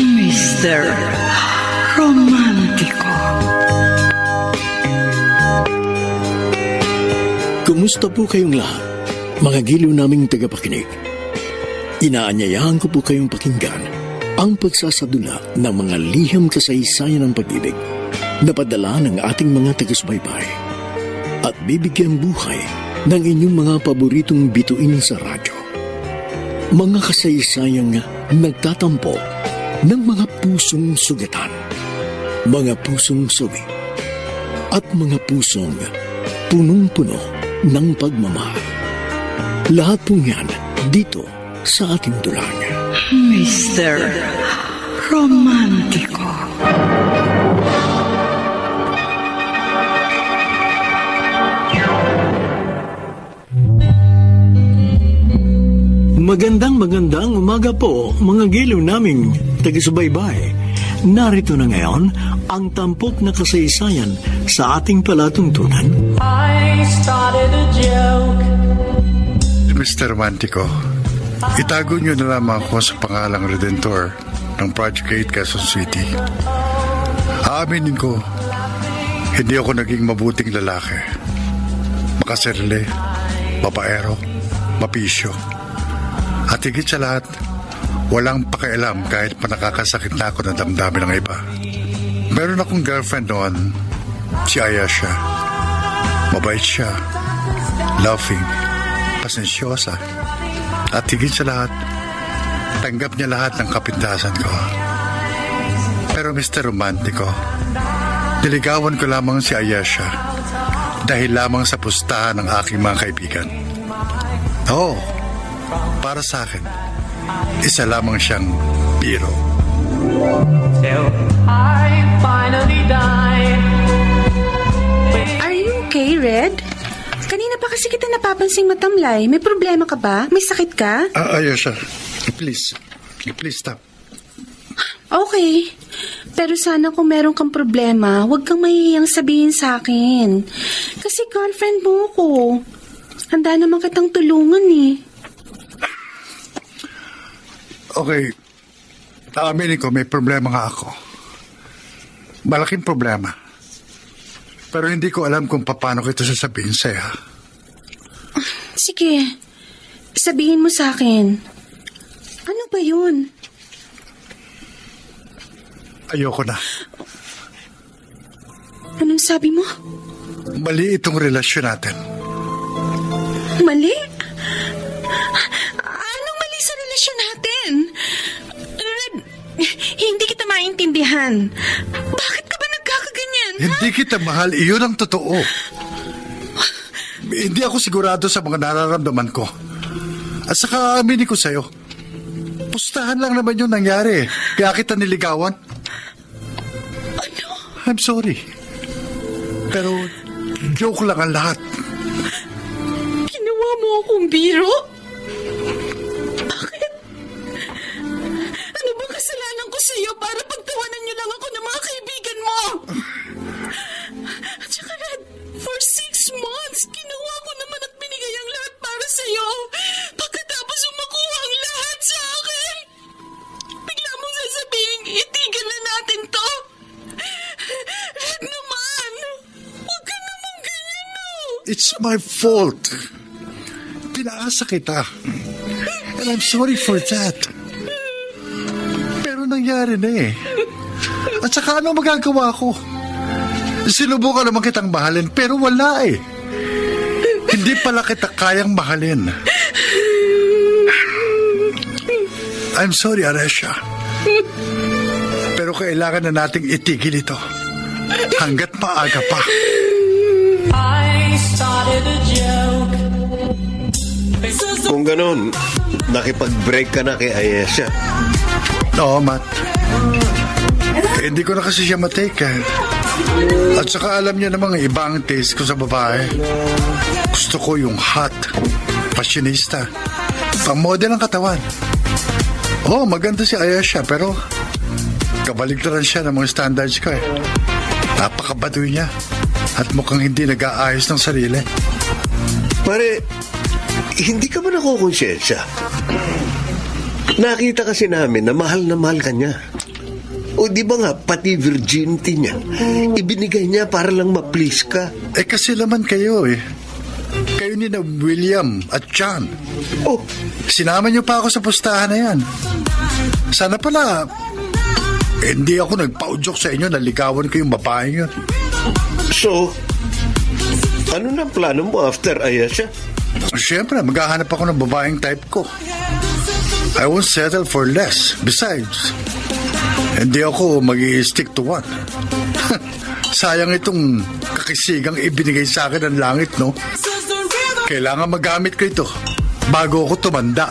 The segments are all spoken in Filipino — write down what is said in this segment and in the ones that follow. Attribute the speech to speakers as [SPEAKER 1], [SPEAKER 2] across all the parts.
[SPEAKER 1] Mr. Romántico.
[SPEAKER 2] Kumusta po kayong lahat, mga giliw naming tagapakinig? Inaanyayahan ko po kayong pakinggan ang pagsasadula ng mga liham kasaysayan ng pag-ibig na padala ng ating mga taga-subaybay at bibigyan buhay ng inyong mga paboritong bituin sa radyo. Mga kasaysayang nagtatampo ng mga pusong sugatan, mga pusong suwi, at mga pusong punong-puno ng pagmamahal. Lahat pong yan dito sa ating dulang.
[SPEAKER 1] Mr. Romántico.
[SPEAKER 2] Magandang umaga po, mga giliw naming taga-subaybay. Narito na ngayon ang tampok na kasaysayan sa ating palatuntunan.
[SPEAKER 3] I started a joke.
[SPEAKER 4] Mr. Romantico, itago niyo na lamang ako sa pangalang Redentor ng Project 8 Quezon City. Aaminin ko, hindi ako naging mabuting lalaki. Makasarili, babaero, mapisyo. At higit sa lahat, walang pakialam kahit pa nakakasakit na ako ng damdamin ng iba. Meron akong girlfriend noon, si Ayesha. Mabait siya, loving, pasensyosa. At higit sa lahat, tanggap niya lahat ng kapintasan ko. Pero Mr. Romantico, niligawan ko lamang si Ayesha dahil lamang sa pustahan ng aking mga kaibigan. Oo, para sa akin, isa lamang siyang biro.
[SPEAKER 3] Till I finally died.
[SPEAKER 5] Are you okay, Red? Kanina pa kasi kita napapansing matamlay. May problema ka ba? May sakit ka?
[SPEAKER 4] Ayesha, please stop.
[SPEAKER 5] Okay. Pero sana kung meron kang problema, huwag kang mahihiyang sabihin sa akin. Kasi girlfriend mo ko. Handa naman kitang tulungan eh.
[SPEAKER 4] Okay, aaminin ko, may problema nga ako. Malaking problema. Pero hindi ko alam kung paano ko ito sasabihin sa'yo.
[SPEAKER 5] Sige, sabihin mo sa akin. Ano ba yun?
[SPEAKER 4] Ayoko na.
[SPEAKER 5] Anong sabi mo?
[SPEAKER 4] Mali itong relasyon natin.
[SPEAKER 5] Mali? Anong mali sa relasyon natin? Red, hindi kita maintindihan. Bakit ka ba nagkakaganyan?
[SPEAKER 4] Hindi kita mahal, iyon ang totoo. Hindi ako sigurado sa mga nararamdaman ko. At saka aminin ko sa'yo, pustahan lang naman yung nangyari. Kaya kita niligawan.
[SPEAKER 5] Ano?
[SPEAKER 4] I'm sorry. Pero joke lang ang lahat.
[SPEAKER 5] Ginawa mo akong biro? Bakit? Ano bang kasalanan ko sa'yo para pagtawanan niyo lang ako ng mga kaibigan mo? At saka Red, for 6 months, ginawa ko naman at binigay ang lahat para sa'yo. Pagkatapos makuha ang lahat sa akin, bigla mong sasabihin, itigil na natin to. Red naman, huwag ka naman ganyan, no?
[SPEAKER 4] It's my fault. Pinaasa kita. And I'm sorry for that. Pero nangyari na eh. At saka ano magagawa ko? Sinubukan naman kitang mahalin pero wala eh. Hindi pala kita kayang mahalin. I'm sorry, Ayesha. Pero kailangan na nating itigil ito. Hanggat maaga pa.
[SPEAKER 3] I started a joke.
[SPEAKER 6] Kung ganun, nakipag-break ka na kay Ayesha.
[SPEAKER 4] Oo, Matt. Hindi ko na kasi siya matake eh. At saka alam niya namang iba ang taste ko sa babae. Gusto ko yung hot, fashionista, pang-model ang katawan. Oo, maganda si Ayesha pero kabaligtaran siya ng mga standards ko eh. Napakabaduy niya at mukhang hindi nag-aayos ng sarili.
[SPEAKER 6] Pare, hindi ka ba nakukonsensya? Nakita kasi namin na mahal ka niya. O di ba nga, pati virginity niya, ibinigay niya para lang ma-please ka.
[SPEAKER 4] Kasi laman kayo eh. Kayo ni na William at John.
[SPEAKER 6] Oh,
[SPEAKER 4] Sinama niyo pa ako sa pustahan na yan. Sana pala, hindi ako nagpa-udyok sa inyo na ligawan ko yung babaeng yun.
[SPEAKER 6] so, ano na plano mo after Ayesha?
[SPEAKER 4] Siyempre, maghahanap ako ng babaeng type ko. I won't settle for less. Besides, hindi ako mag-i-stick to one. Sayang itong kakisigang ibinigay sa akin ng langit, no? Kailangan magamit ko ito bago ako tumanda.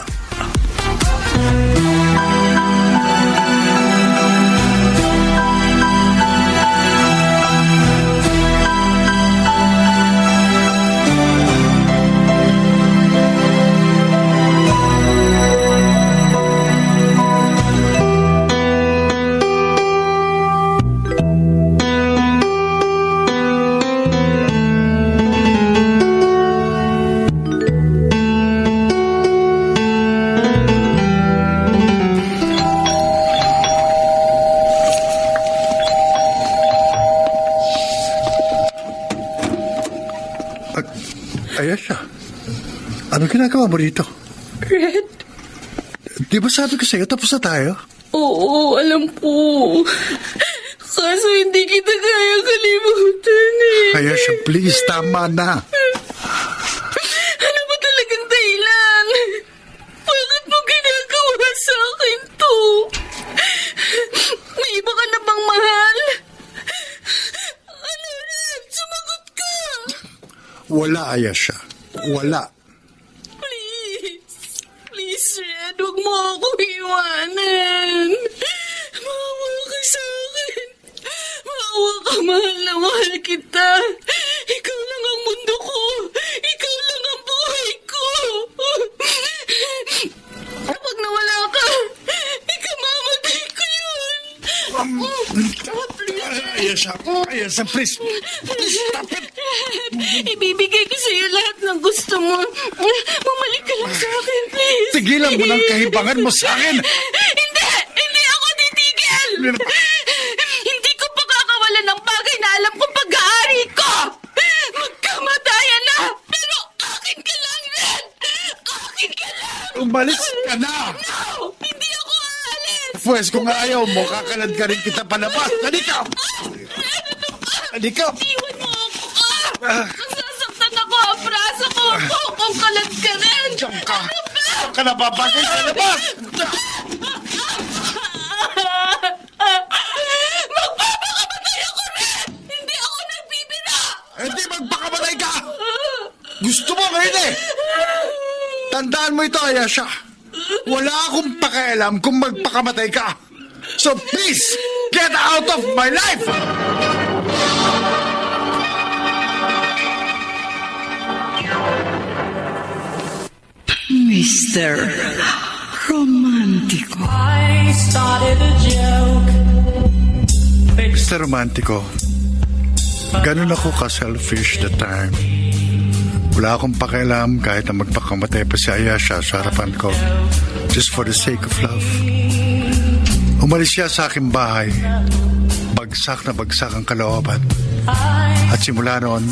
[SPEAKER 4] Ayesha, ano ginagawa mo rito?
[SPEAKER 5] Red?
[SPEAKER 4] Di ba sabi ko sa'yo, tapos na tayo?
[SPEAKER 5] Oo, alam po. Kaso hindi kita kaya kalimutan eh.
[SPEAKER 4] Ayesha, please, tama na.
[SPEAKER 5] Ano ba talagang dahilan? Bakit mo ginagawa sa akin to? May iba ka na bang mahal? Ano, Red? Sumagot ka!
[SPEAKER 4] Wala, Ayesha. Wala.
[SPEAKER 5] Please, Red, huwag mo ako iwanan. Maawa ka sa akin. Maawa ka, mahal na mahal kita. Ikaw lang ang mundo ko. Ikaw lang ang buhay ko. Kapag nawala ka, ikamamatay ko yun.
[SPEAKER 4] Ayesha, please. Stop it.
[SPEAKER 5] Ibibigay ko sa'yo lahat ng gusto mo. Bumalik ka lang sa akin, please.
[SPEAKER 4] Tigilan mo ng kahibangan mo sa akin.
[SPEAKER 5] Hindi! Hindi ako titigil! Hindi ko pagkakawalan ng bagay na alam kong pag-aari ko! Magkamatayan na! Pero akin ka lang, Red! Akin ka lang!
[SPEAKER 4] Umalis ka na!
[SPEAKER 5] No! Hindi ako aalis!
[SPEAKER 4] Pwes, kung ayaw mo, kakalad ka rin kita palabas. Halika! Halika!
[SPEAKER 5] Iwan mo ako! Nasasaktan ako! Abraso ko ako! Kung kalat ka rin!
[SPEAKER 4] Diyan ka! Diyan ka nababagay sa labas!
[SPEAKER 5] Magpapakamatay ako rin! Hindi ako nagbibira!
[SPEAKER 4] Hindi magpakamatay ka! Gusto mo ngayon eh! Tandaan mo ito, Ayesha. Wala akong pakialam kung magpakamatay ka. So please, get out of my life!
[SPEAKER 1] Mr. Romantico.
[SPEAKER 3] I started a joke.
[SPEAKER 4] Mr. Romantico, ganun ako ka-selfish that time. Wala akong pakialam kahit na magpakamatay pa si Ayesha sa harapan ko. Just for the sake of love. Umalis siya sa aking bahay. Bagsak na bagsak ang kalooban. At simula noon,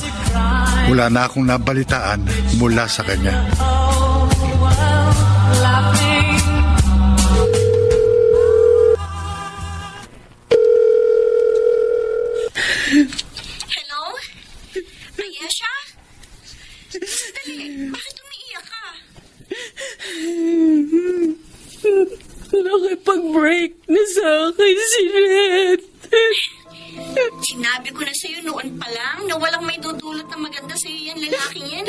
[SPEAKER 4] wala na akong nabalitaan mula sa kanya.
[SPEAKER 3] Laughing.
[SPEAKER 7] Hello? Ayesha? Dali, bakit umiiyak ka?
[SPEAKER 5] Nakipag-break na sa akin si Red.
[SPEAKER 7] Sinabi ko na sa'yo noon pa lang na walang may dudulot na maganda sa'yo yan lalaking yan.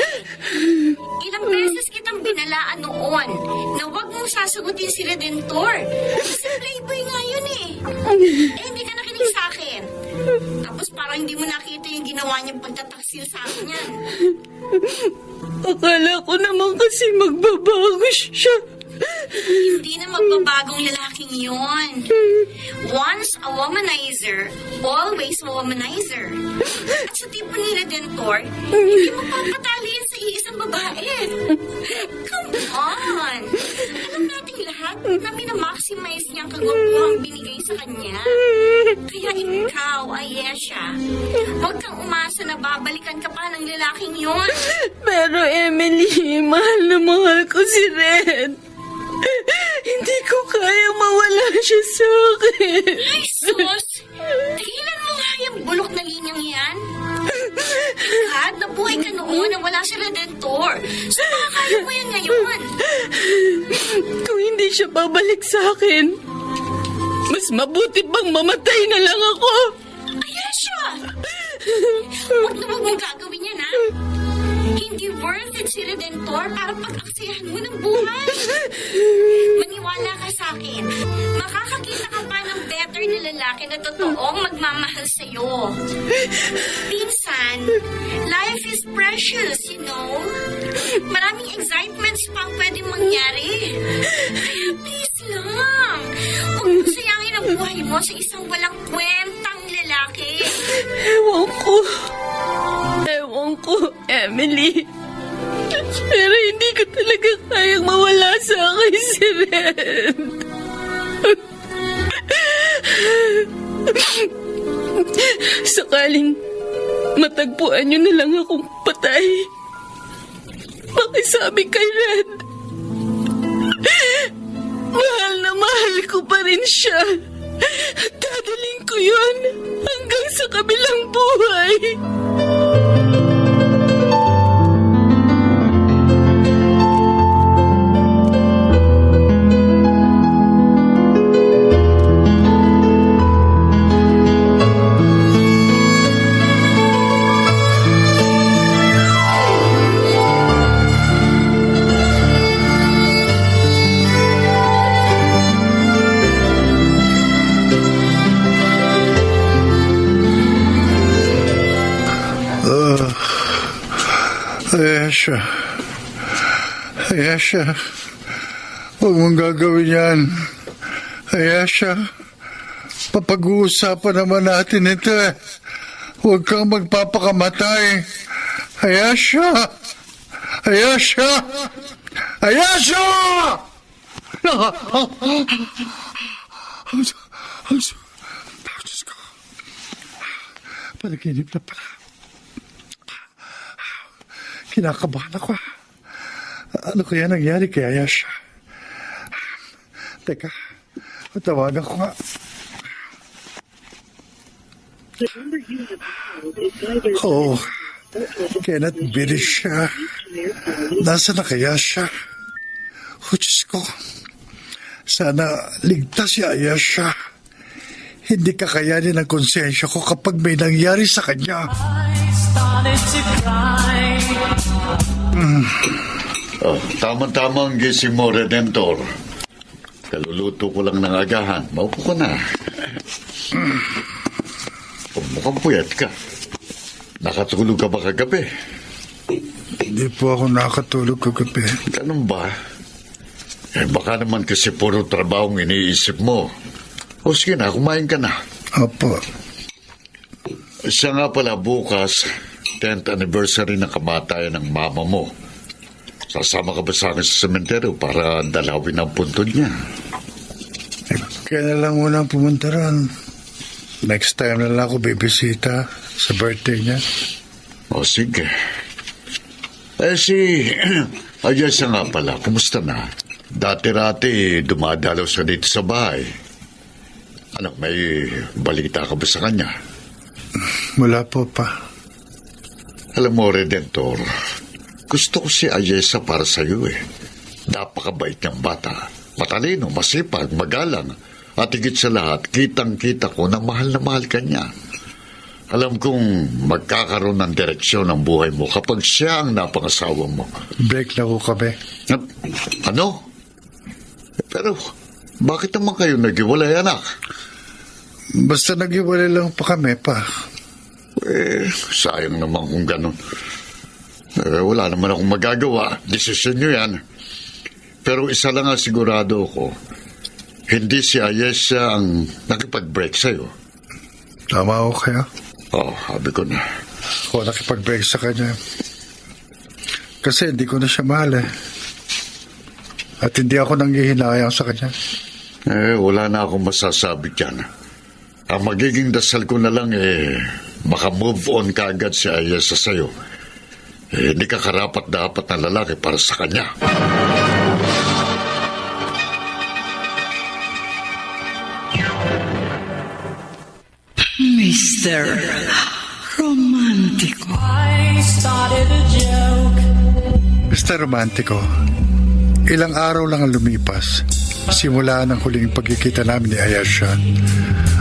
[SPEAKER 7] Ilang beses kitang binalaan noon na huwag mong sasagutin si Redentor. Kasi playboy nga yun eh. Hindi ka nakinig sa akin. Tapos parang hindi mo nakita yung ginawa niyang pagtataksil sa akin yan.
[SPEAKER 5] Akala ko naman kasi magbabago siya.
[SPEAKER 7] Hindi na magbabagong lalaking yun. Once a womanizer, always a womanizer. At sa tipo ni Redentor, hindi mo papatali yan sa nag-iisang babae. Come on! Alam nating lahat na minamaximize niya ang kagwapuhang binigay sa kanya. Kaya ikaw, Ayesha, huwag kang umasa na babalikan ka pa ng lalaking yon.
[SPEAKER 5] Pero Emily, mahal ko si Red. Hindi ko kaya mawala siya sa akin.
[SPEAKER 7] Ay, sus! Tigilan mo nga yung bulok na linyang yan. Ikad, nabuhay ka noon na wala si Redentor. So makakaya mo yan ngayon.
[SPEAKER 5] Kung hindi siya babalik sa akin, mas mabuti bang mamatay na lang ako?
[SPEAKER 7] Ayesha! Huwag na huwag mong gagawin yan, ha? Hindi worth it si Redentor para pag-aksiyahan mo ng buhay. Maniwala ka sa akin. Makakakita ka pa ng better na lalaki na totoong magmamahal sa'yo. Pinsan, life is precious, you know? Maraming excitements pang pwedeng mangyari. Kaya please lang, huwag mo sayangin ang buhay mo sa isang walang kwentang lalaki.
[SPEAKER 5] Ewan ko, Emily. Pero hindi ko talaga kayang mawala sa akin si Red. Sakaling matagpuan niyo na lang akong patay, pakisabi kay Red. Mahal na mahal ko pa rin siya. At dadaling ko yun hanggang sa kabilang buhay.
[SPEAKER 4] Ayesha, huwag mong gagawin yan. Ayesha, papag-uusapan naman natin ito eh. Huwag kang magpapakamatay. Ayesha! Ayesha! Ayesha! Diyos ko. Panaginip na pala. Kinakabahan ako. Ano kaya nangyari kay Ayesha? Teka, tawagan ko nga. Oh, Kenneth Bilis siya. Nasaan na kaya siya? Oh, Diyos ko. Sana ligtas si Ayesha. Hindi kakayanin ang konsensya ko kapag may nangyari sa kanya.
[SPEAKER 8] Oh, tama-tama ang gising mo, Redentor. Kaluluto ko lang ng agahan. Maupo ka na. Mukhang puyat ka. Nakatulog ka ba kagabi?
[SPEAKER 4] Hindi po ako nakatulog kagabi.
[SPEAKER 8] Ganun ba? Baka naman kasi puro trabahong iniisip mo. O sige na, kumain ka na.
[SPEAKER 4] Opo.
[SPEAKER 8] Siya nga pala bukas, 10th anniversary ng kamatayan ng mama mo. Sasama ka ba sa akin sa sementeryo para dalawin ang puntod niya?
[SPEAKER 4] Kaya na lang muna pumunta ron. Next time na lang ako bibisita sa birthday niya.
[SPEAKER 8] O sige. Si Ayesha nga pala, kumusta na? Dati-rati dumadalaw sa dito sa bahay. Ano, may balita ka ba sa kanya?
[SPEAKER 4] Wala po pa.
[SPEAKER 8] Alam mo, Redentor, gusto ko si Ayesha para sa iyo eh. Napakabait niyang bata. Matalino, masipag, magalang. At higit sa lahat, kitang-kita ko na mahal ka niya. Alam kong magkakaroon ng direksyon ang buhay mo kapag siya ang napangasawa mo.
[SPEAKER 4] Break na ko kami.
[SPEAKER 8] Ano? Pero, bakit naman kayo naghiwalay, anak?
[SPEAKER 4] Basta naghiwalay lang pa kami pa.
[SPEAKER 8] Sayang naman kung ganun. Wala naman akong magagawa. Desisyon nyo yan. Pero isa lang ang sigurado ko. Hindi si Ayesha ang nakipag-break sa'yo.
[SPEAKER 4] Tama ako kaya?
[SPEAKER 8] Sabi ko na.
[SPEAKER 4] Ako nakipag-break sa kanya. Kasi hindi ko na siya mahal eh. At hindi ako nanghihinayang sa kanya.
[SPEAKER 8] Wala na akong masasabi dyan. Ang magiging dasal ko na lang maka-move on ka agad si Ayesa sa'yo. Hindi ka karapat-dapat na lalaki para sa kanya.
[SPEAKER 1] Mr. Romantico.
[SPEAKER 3] I started a joke.
[SPEAKER 4] Mr. Romantico, ilang araw lang ang lumipas. Simula ng huling pagkikita namin ni Ayesha,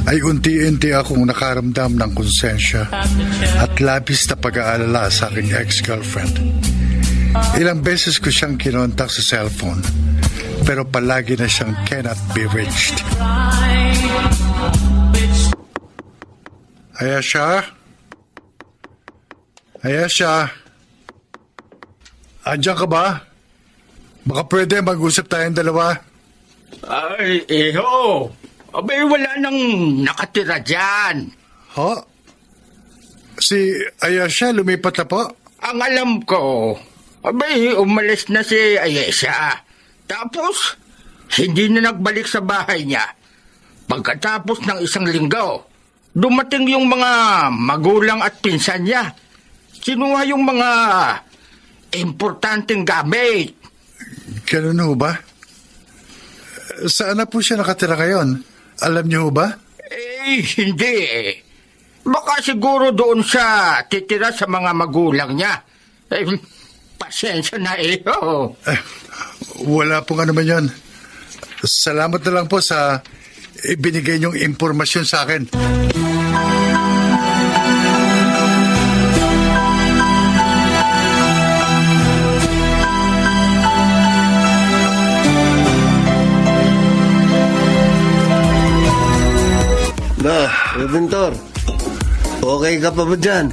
[SPEAKER 4] ay unti-unti akong nakaramdam ng konsensya at labis na pag-aalala sa aking ex-girlfriend. Ilang beses ko siyang kinontak sa cellphone, pero palagi na siyang cannot be reached. Ayesha? Ayesha? Andiyan ka ba? Baka pwede mag-usap tayong dalawa.
[SPEAKER 9] Ay, iho. Abay, wala nang nakatira dyan.
[SPEAKER 4] Ha? Si Ayesha lumipat na po?
[SPEAKER 9] Ang alam ko, abay, umalis na si Ayesha. Tapos, hindi na nagbalik sa bahay niya. Pagkatapos ng isang linggo, dumating yung mga magulang at pinsan niya. Kinuha yung mga importanteng gamit.
[SPEAKER 4] Ganun ho ba? Saan na po siya nakatira ngayon? Alam niyo ho ba?
[SPEAKER 9] Hindi eh. Baka siguro doon siya titira sa mga magulang niya. Pasensya na
[SPEAKER 4] Wala pong ano man yun. Salamat na lang po sa ibinigay niyong impormasyon sa akin.
[SPEAKER 6] Na, Redentor, okay ka pa ba dyan?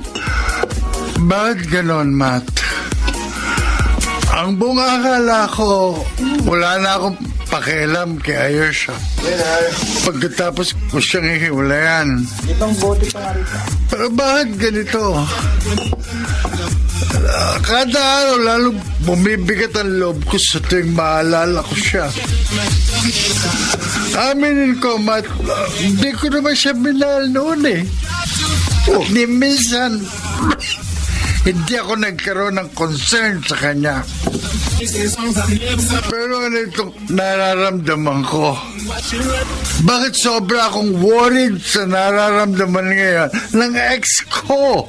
[SPEAKER 4] Bakit ganon, Matt? Ang buong akala ko, wala na akong pakialam kay Ayesha. Pagkatapos ko siyang hihiwalayan. Pero bakit ganito? Kada araw, lalo bumibigat ang loob ko sa tuwing maalala ko siya. Aminin ko, Matt, hindi ko naman siya minahal noon eh. At ni minsan, hindi ako nagkaroon ng concern sa kanya. Pero ano itong nararamdaman ko? Bakit sobra akong worried sa nararamdaman ngayon ng ex ko?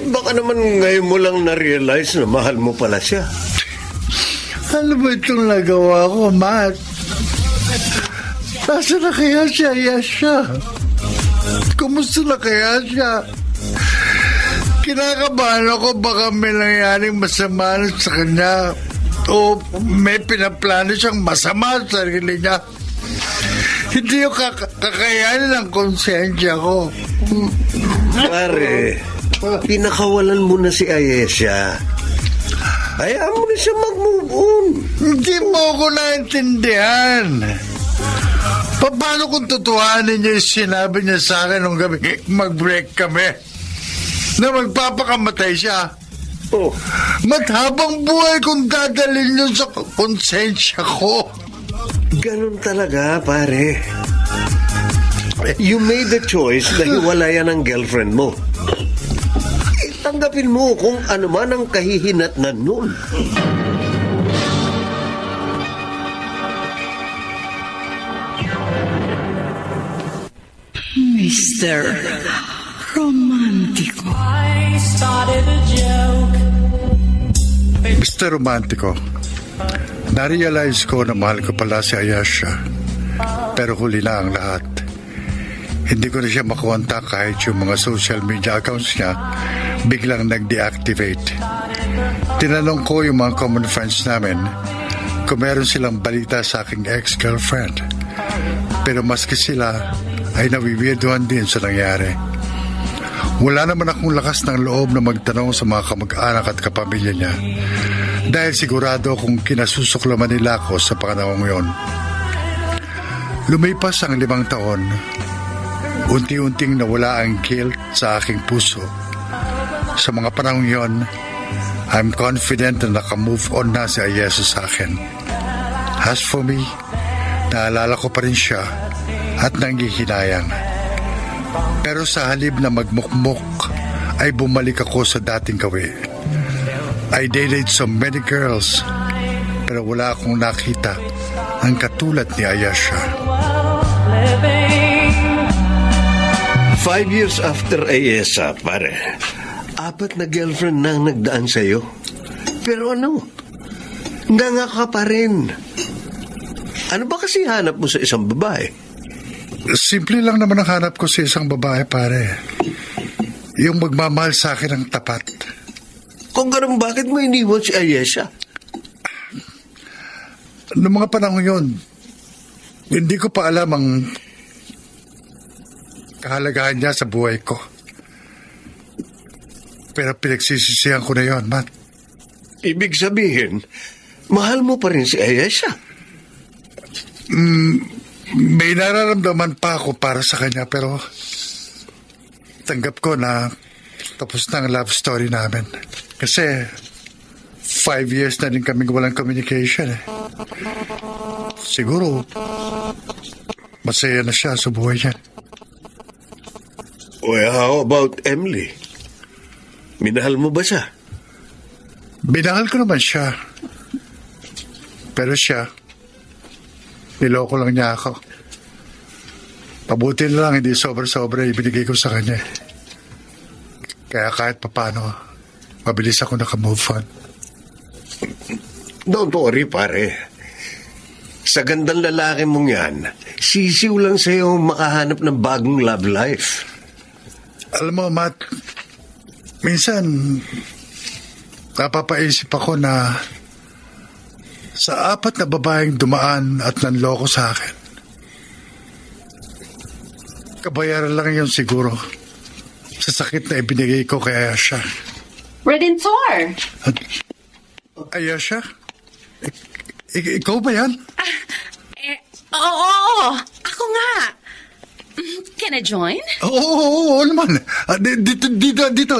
[SPEAKER 6] Baka naman ngayon mo lang na-realize na mahal mo pala siya.
[SPEAKER 4] Ano ba itong nagawa ko, Matt? Nasa na kaya siya, Ayesha? Kumusta na kaya siya? Kinakabahan ako baka may nangyaring masama sa kanya o may pinaplano siyang masama sa sarili niya. Hindi yung kakayanin ang konsensya ko.
[SPEAKER 6] Pare, pinakawalan mo na si Ayesha. Hayaan mo na siya mag-move on.
[SPEAKER 4] Hindi mo ako naintindihan. Paano kung tutuhanin niya yung sinabi niya sa akin nung gabi mag-break kami? Na magpapakamatay siya. Mathabang buhay kung dadalhin niyo sa konsensya ko.
[SPEAKER 6] Ganun talaga, pare. You made the choice na hiwalayan ang girlfriend mo. Tanggapin mo kung ano man ang kahihinatnan nun.
[SPEAKER 1] Mr. Romantico.
[SPEAKER 3] I started a joke.
[SPEAKER 4] Mr. Romantico, narealize ko na mahal ko pala si Ayesha. Pero huli na ang lahat. Hindi ko na siya makontak kahit yung mga social media accounts niya biglang nag-deactivate. Tinanong ko yung mga common friends namin kung meron silang balita sa aking ex-girlfriend. Pero maski sila ay nawiwirduhan din sa nangyari. Wala naman akong lakas ng loob na magtanong sa mga kamag-anak at kapamilya niya dahil sigurado akong kinasusuklaman nila ako sa panahong yon. Lumipas ang 5 taon. Unti-unting nawala ang guilt sa aking puso. Sa mga panahong yon, I'm confident na nakamove on na si Ayesa sa akin. As for me, naalala ko pa rin siya at nanghihinayang. Pero sa halip na magmukmuk, ay bumalik ako sa dating gawi. I dated so many girls, pero wala akong nakita ang katulad ni Ayesha.
[SPEAKER 6] 5 years after Ayesa, pare, 4 na girlfriend na ang nagdaan sa'yo. Pero ano, nga ka pa rin. Ano ba kasi hanap mo sa isang babae?
[SPEAKER 4] Simple lang naman ang hanap ko sa isang babae, pare. Yung magmamahal sa akin ng tapat.
[SPEAKER 6] Kung ganun, bakit mo iniwan si Ayesha?
[SPEAKER 4] Noong mga panahon yun, hindi ko pa alam ang kahalagahan niya sa buhay ko. Pero pinagsisisihan ko na yun, Matt.
[SPEAKER 6] Ibig sabihin, mahal mo pa rin si Ayesha?
[SPEAKER 4] May nararamdaman pa ako para sa kanya, pero tanggap ko na tapos na ang love story namin. Kasi 5 years na din kaming walang communication eh. Siguro masaya na siya sa buhay niya.
[SPEAKER 6] Well, how about Emily? Minahal mo ba siya?
[SPEAKER 4] Binahal ko naman siya. Pero siya, niloko lang niya ako. Pabuti na lang hindi sobra-sobra ibinigay ko sa kanya. Kaya kahit papano, mabilis ako nakamove on.
[SPEAKER 6] Don't worry, pare. Sa gandang lalaki mong yan, sisiw lang sa'yo makahanap ng bagong love life.
[SPEAKER 4] Alam mo, Matt, minsan napapaisip ako na sa 4 na babaeng dumaan at nanloko sa akin, kabayaran lang yun siguro sa sakit na ibinigay ko kay Ayesha.
[SPEAKER 5] Redentor!
[SPEAKER 4] Ayesha? Ikaw ba yan?
[SPEAKER 5] Oo, ako nga. Can I join?
[SPEAKER 4] Oo naman.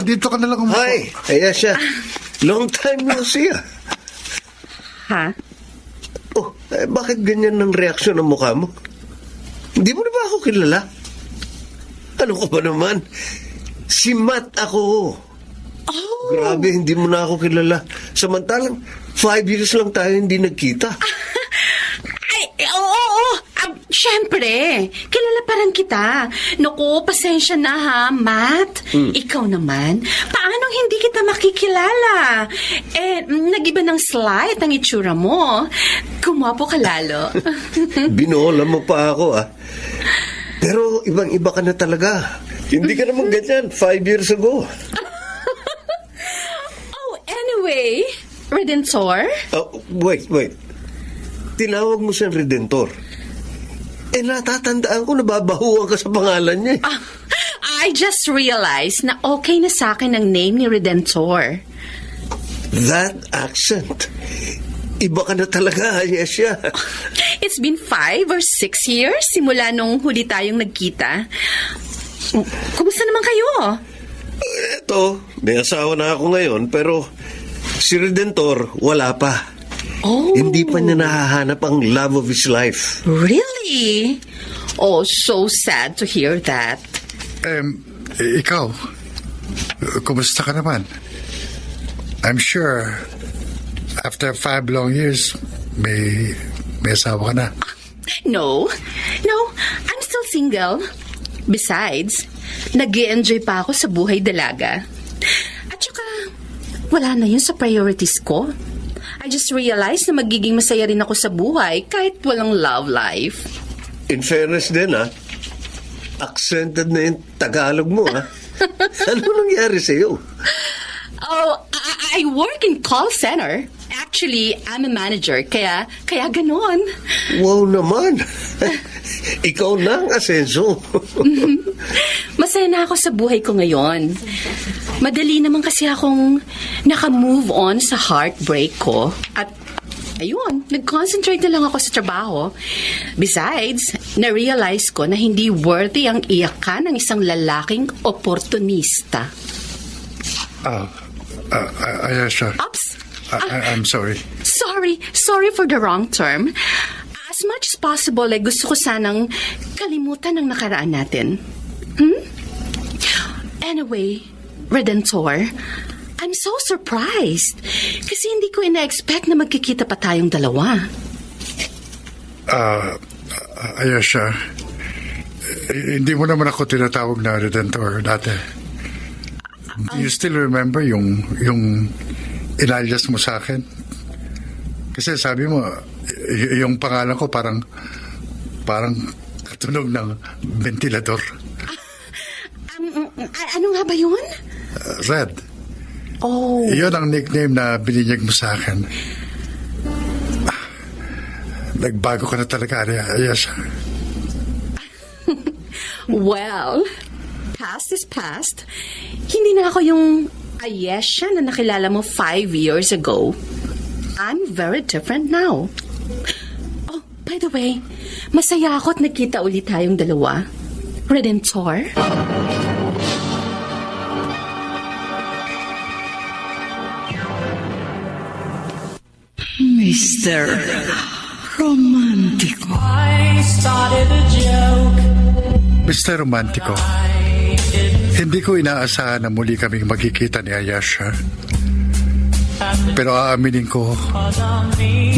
[SPEAKER 4] Dito ka na lang umupo.
[SPEAKER 6] Hi, Ayesha. Long time no see.
[SPEAKER 5] Ha?
[SPEAKER 6] Oh, bakit ganyan ang reaksyon ng mukha mo? Hindi mo na ba ako kilala? Ano ko ba naman? Si Matt ako.
[SPEAKER 5] Oh.
[SPEAKER 6] Grabe, hindi mo na ako kilala. Samantalang 5 years lang tayo hindi nagkita.
[SPEAKER 5] Oo. Siyempre, kilala pa rin kita. Naku, pasensya na ha, Matt. Ikaw naman, paano hindi kita makikilala? Nag-iba ng slight ang itsura mo. Gumapo ka lalo.
[SPEAKER 6] Binola mo pa ako, ah. Pero ibang-iba ka na talaga. Hindi ka naman ganyan 5 years ago.
[SPEAKER 5] Oh, anyway, Redentor?
[SPEAKER 6] Wait. Tinawag mo siyang Redentor. Natatandaan ko, nababahuan ka sa pangalan niya.
[SPEAKER 5] I just realized na okay na sa akin ang name ni Redentor.
[SPEAKER 6] That accent. Iba ka na talaga, Ayesha.
[SPEAKER 5] It's been 5 or 6 years simula nung huli tayong nagkita. Kumusta naman kayo?
[SPEAKER 6] Eto, may asawa na ako ngayon, pero si Redentor, wala pa.
[SPEAKER 5] Oh.
[SPEAKER 6] Hindi pa niya nahahanap ang love of his life.
[SPEAKER 5] Really? Oh, so sad to hear that.
[SPEAKER 4] Ikaw, kumusta ka naman? I'm sure after 5 long years, may asawa ka na.
[SPEAKER 5] No, I'm still single. Besides, nag-i-enjoy pa ako sa buhay dalaga. At saka, wala na yun sa priorities ko. I just realized na magiging masaya rin ako sa buhay kahit walang love life.
[SPEAKER 6] In fairness din, accented na yung Tagalog mo, Ano nangyari sa'yo?
[SPEAKER 5] Oh, I work in call center. Actually, I'm a manager, kaya ganon.
[SPEAKER 6] Wow naman. Ikaw na ang asenso.
[SPEAKER 5] Masaya na ako sa buhay ko ngayon. Madali naman kasi akong naka-move on sa heartbreak ko. At ayun, nag-concentrate na lang ako sa trabaho. Besides, na-realize ko na hindi worthy ang iyakan ng isang lalaking oportunista.
[SPEAKER 4] Ayesha,
[SPEAKER 5] Oops.
[SPEAKER 4] I'm sorry.
[SPEAKER 5] Sorry for the wrong term. As much as possible, gusto ko sanang kalimutan ang nakaraan natin. Anyway, Redentor, I'm so surprised. Kasi hindi ko ina-expect na magkikita pa tayong dalawa.
[SPEAKER 4] Ayesha, hindi mo naman ako tinatawag na Redentor dati. You still remember yung inalias mo sa akin? Kasi sabi mo, yung pangalan ko parang katunog ng ventilador.
[SPEAKER 5] Ano nga ba yun?
[SPEAKER 4] Red.
[SPEAKER 5] Oh.
[SPEAKER 4] Yun ang nickname na bininyag mo sa akin. Nagbago ka na talaga, Ayesha.
[SPEAKER 5] Well, past is past. Hindi na ako yung Ayesha na nakilala mo 5 years ago. I'm very different now. Oh, by the way, masaya ako at nagkita ulit tayong dalawa. Redentor?
[SPEAKER 1] Mr. Romantico.
[SPEAKER 3] I started a joke.
[SPEAKER 4] Mr. Romantico, hindi ko inaasahan na muli kaming magkikita ni Ayesha. Pero aaminin ko,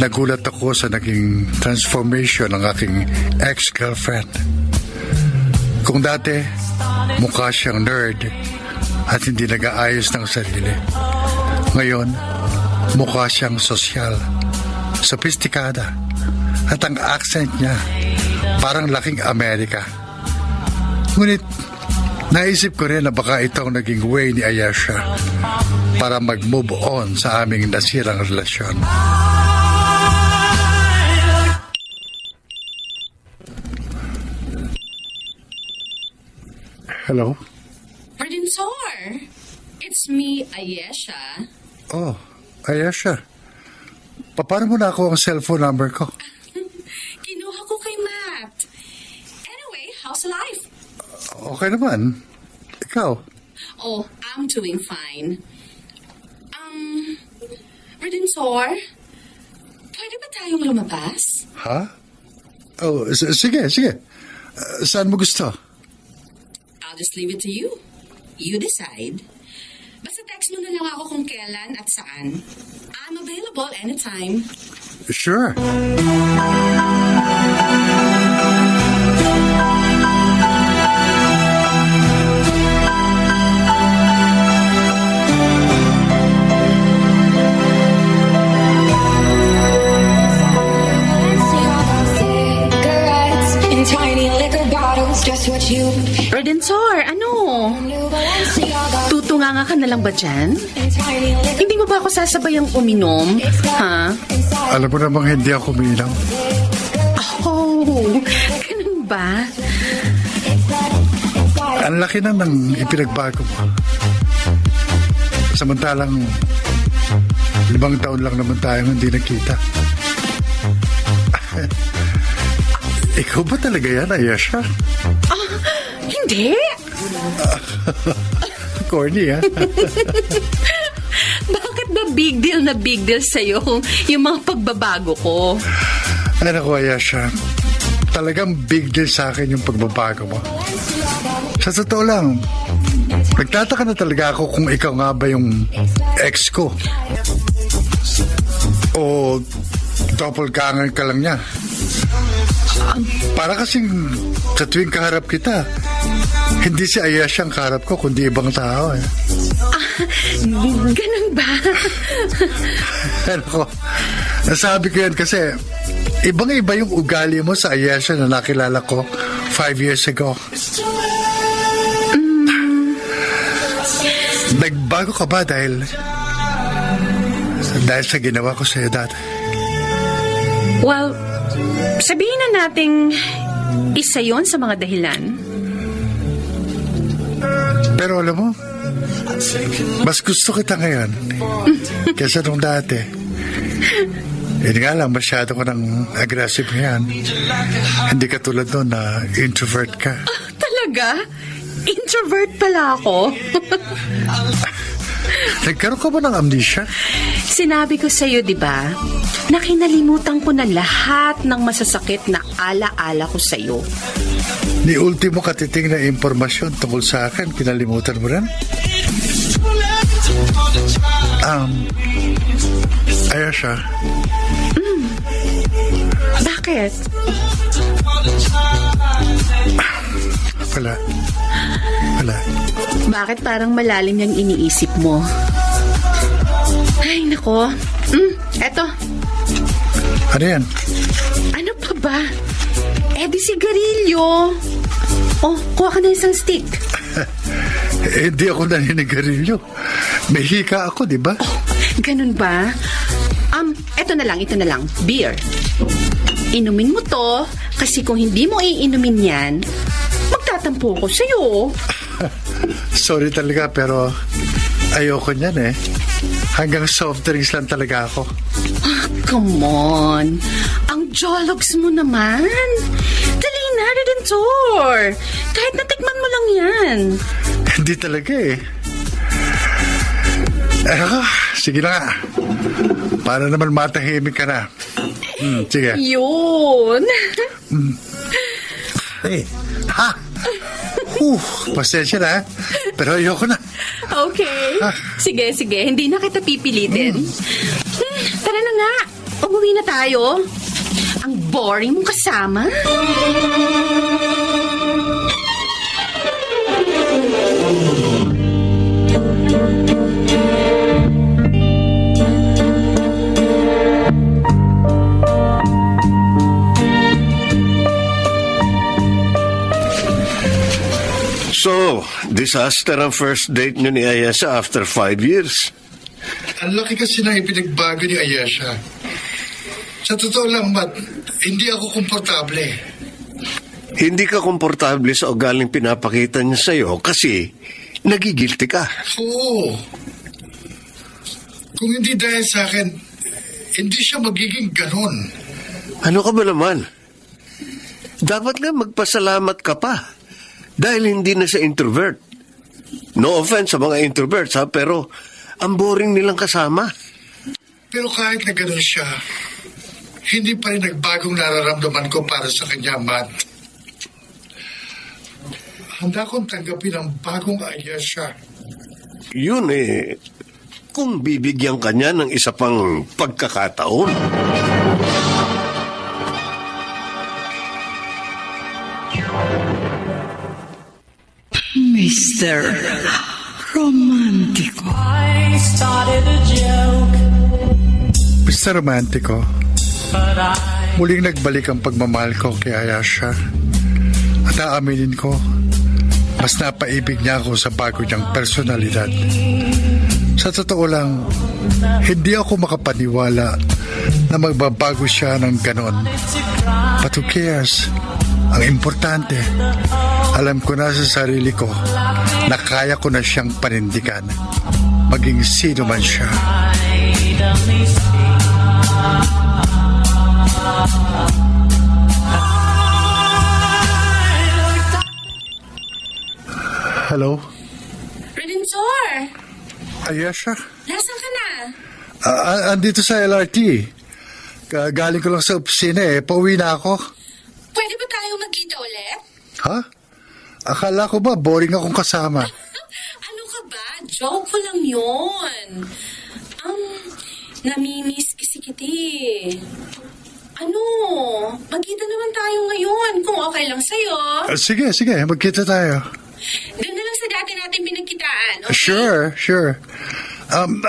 [SPEAKER 4] nagulat ako sa naging transformation ng aking ex-girlfriend. Kung dati, mukha siyang nerd at hindi nag-aayos ng sarili. Ngayon, mukha siyang sosyal, sophisticada, at ang accent niya parang laking Amerika. Ngunit, naisip ko rin na baka ito ang naging way ni Ayesha para mag-move on sa aming nasirang relasyon. Hello?
[SPEAKER 7] Redentor, it's me, Ayesha.
[SPEAKER 4] Oh, Ayesha. Paano mo na ako ang cellphone number ko?
[SPEAKER 7] Kinuha ko kay Matt. Anyway, how's life?
[SPEAKER 4] Okay naman. Ikaw?
[SPEAKER 7] Oh, I'm doing fine. Redentor, pwede ba tayong lumabas?
[SPEAKER 4] Ha? Oh, sige. Saan mo gusto?
[SPEAKER 7] I'll just leave it to you. You decide. Basta text mo na lang ako kung kailan at saan. I'm available anytime.
[SPEAKER 4] Sure.
[SPEAKER 5] Redentor, ano? Tutunganga ka na lang ba dyan? Hindi mo ba ako sasabayang uminom? Ha?
[SPEAKER 4] Alam mo namang hindi ako umiinom.
[SPEAKER 5] Oh, ganun ba?
[SPEAKER 4] Ang laki na ng ipinagbago mo. Samantalang 5 taon lang naman tayong hindi nakita. Ikaw ba talaga yan, Ayesha?
[SPEAKER 5] Hindi.
[SPEAKER 4] Corny, ha?
[SPEAKER 5] Bakit ba big deal sa'yo yung mga pagbabago ko?
[SPEAKER 4] Ano ko, Ayesha? Talagang big deal sa akin yung pagbabago mo. Sa totoo lang, nagtataka na talaga ako kung ikaw nga ba yung ex ko. O doppelganger ka lang niya. Para kasing sa tuwing kaharap kita, hindi si Ayesha ang kaharap ko, kundi ibang tao.
[SPEAKER 5] Ganun ba?
[SPEAKER 4] Ano ko, nasabi ko yan kasi ibang-iba yung ugali mo sa Ayesha na nakilala ko 5 years ago. Nagbago ka ba dahil sa ginawa ko sa'yo dati?
[SPEAKER 5] Well, sabihin na nating isa yon sa mga dahilan.
[SPEAKER 4] Pero alam mo, mas gusto kita ngayon kaysa nung dati. Hindi nga lang, masyado ko ng aggressive ngayon. Hindi ka tulad nun na introvert ka.
[SPEAKER 5] Talaga? Introvert pala ako?
[SPEAKER 4] Nagkaroon ka ba ng amnesia?
[SPEAKER 5] Sinabi ko sa'yo, di ba, na kinalimutan ko na lahat ng masasakit na ala-ala ko sa'yo.
[SPEAKER 4] Ni ultimo katiting na impormasyon tungkol sa akin, kinalimutan mo rin? Ayesha.
[SPEAKER 5] Bakit?
[SPEAKER 4] Wala.
[SPEAKER 5] Bakit parang malalim yung iniisip mo? Ay, nako. Eto.
[SPEAKER 4] Ano yan?
[SPEAKER 5] Ano pa ba? Di sigarilyo. Oh, kuha ka na isang stick.
[SPEAKER 4] Hindi ako naninigarilyo. May hika ako, di ba?
[SPEAKER 5] Oh, ganun ba? Ito na lang. Beer. Inumin mo to, kasi kung hindi mo iinumin yan, magtatampo ko sa'yo.
[SPEAKER 4] Sorry talaga, pero ayoko niyan eh. Hanggang soft drinks lang talaga ako.
[SPEAKER 5] Come on. Ang jologs mo naman. Dali na, Redentor. Kahit natikman mo lang yan.
[SPEAKER 4] Hindi talaga eh. Sige na nga. Para naman matahimik ka na. Sige.
[SPEAKER 5] Yun.
[SPEAKER 4] Pasensya na. Pero ayoko na.
[SPEAKER 5] Okay. Sige. Hindi na kita pipilitin. Tara na nga. Umuwi na tayo. Ang boring mong kasama.
[SPEAKER 6] So, disaster ang first date niyo ni Ayesha after 5 years.
[SPEAKER 4] Ang laki kasi na ipinagbago ni Ayesha. Sa totoo lang, Matt, hindi ako komportable.
[SPEAKER 6] Hindi ka komportable sa ugaling pinapakita niya sa'yo kasi nagigilty ka.
[SPEAKER 4] Oo. Kung hindi dahil sa akin, hindi siya magiging ganon.
[SPEAKER 6] Ano ka ba naman? Dapat nga magpasalamat ka pa. Dahil hindi na siya introvert. No offense sa mga introverts ha, pero ang boring nilang kasama.
[SPEAKER 4] Pero kahit na gano'n siya, hindi pa rin nagbagong nararamdaman ko para sa kanya, Matt. Handa kong tanggapin ang bagong Ayesha.
[SPEAKER 6] Yun eh, kung bibigyan ka niya ng isa pang pagkakataon.
[SPEAKER 1] Mr. Romantico.
[SPEAKER 3] I started a joke,
[SPEAKER 4] Mr. Romantico,
[SPEAKER 3] but
[SPEAKER 4] muling nagbalik ang pagmamahal ko kay Ayesha. At aaminin ko, mas napaibig niya ako sa bago niyang personalidad. Sa totoo lang, hindi ako makapaniwala na magbabago siya ng ganon. But who cares? Ang importante, alam ko na sa sarili ko na kaya ko na siyang panindigan, maging sino man siya. Hello?
[SPEAKER 7] Redensor,
[SPEAKER 4] Ayesha?
[SPEAKER 7] nasaan ka na?
[SPEAKER 4] Andito sa LRT. Galing ko lang sa opisina eh. Pauwi na ako.
[SPEAKER 7] Pwede ba tayo magkita ulit?
[SPEAKER 4] Ha? Akala ko ba boring akong kasama?
[SPEAKER 7] Ano ka ba? Joke ko lang yun. Namimiss kasi kita eh. Ano? Magkita naman tayo ngayon kung okay lang sa'yo.
[SPEAKER 4] Sige. Magkita tayo.
[SPEAKER 7] Doon na lang sa dati natin pinagkitaan, okay?
[SPEAKER 4] Sure.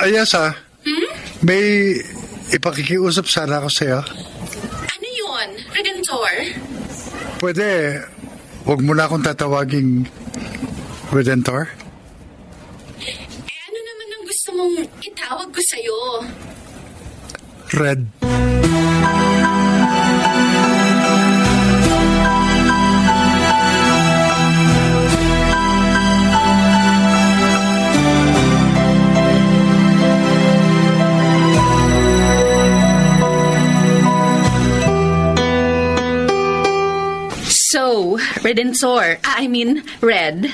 [SPEAKER 4] Ayesha, may ipakikiusap sana ako sa'yo.
[SPEAKER 7] Ano yun, Redentor?
[SPEAKER 4] Pwede, huwag mo na akong tatawaging Redentor?
[SPEAKER 7] Ano naman ang gusto mong itawag ko sa'yo?
[SPEAKER 4] Red.
[SPEAKER 5] So, Redensor, Red.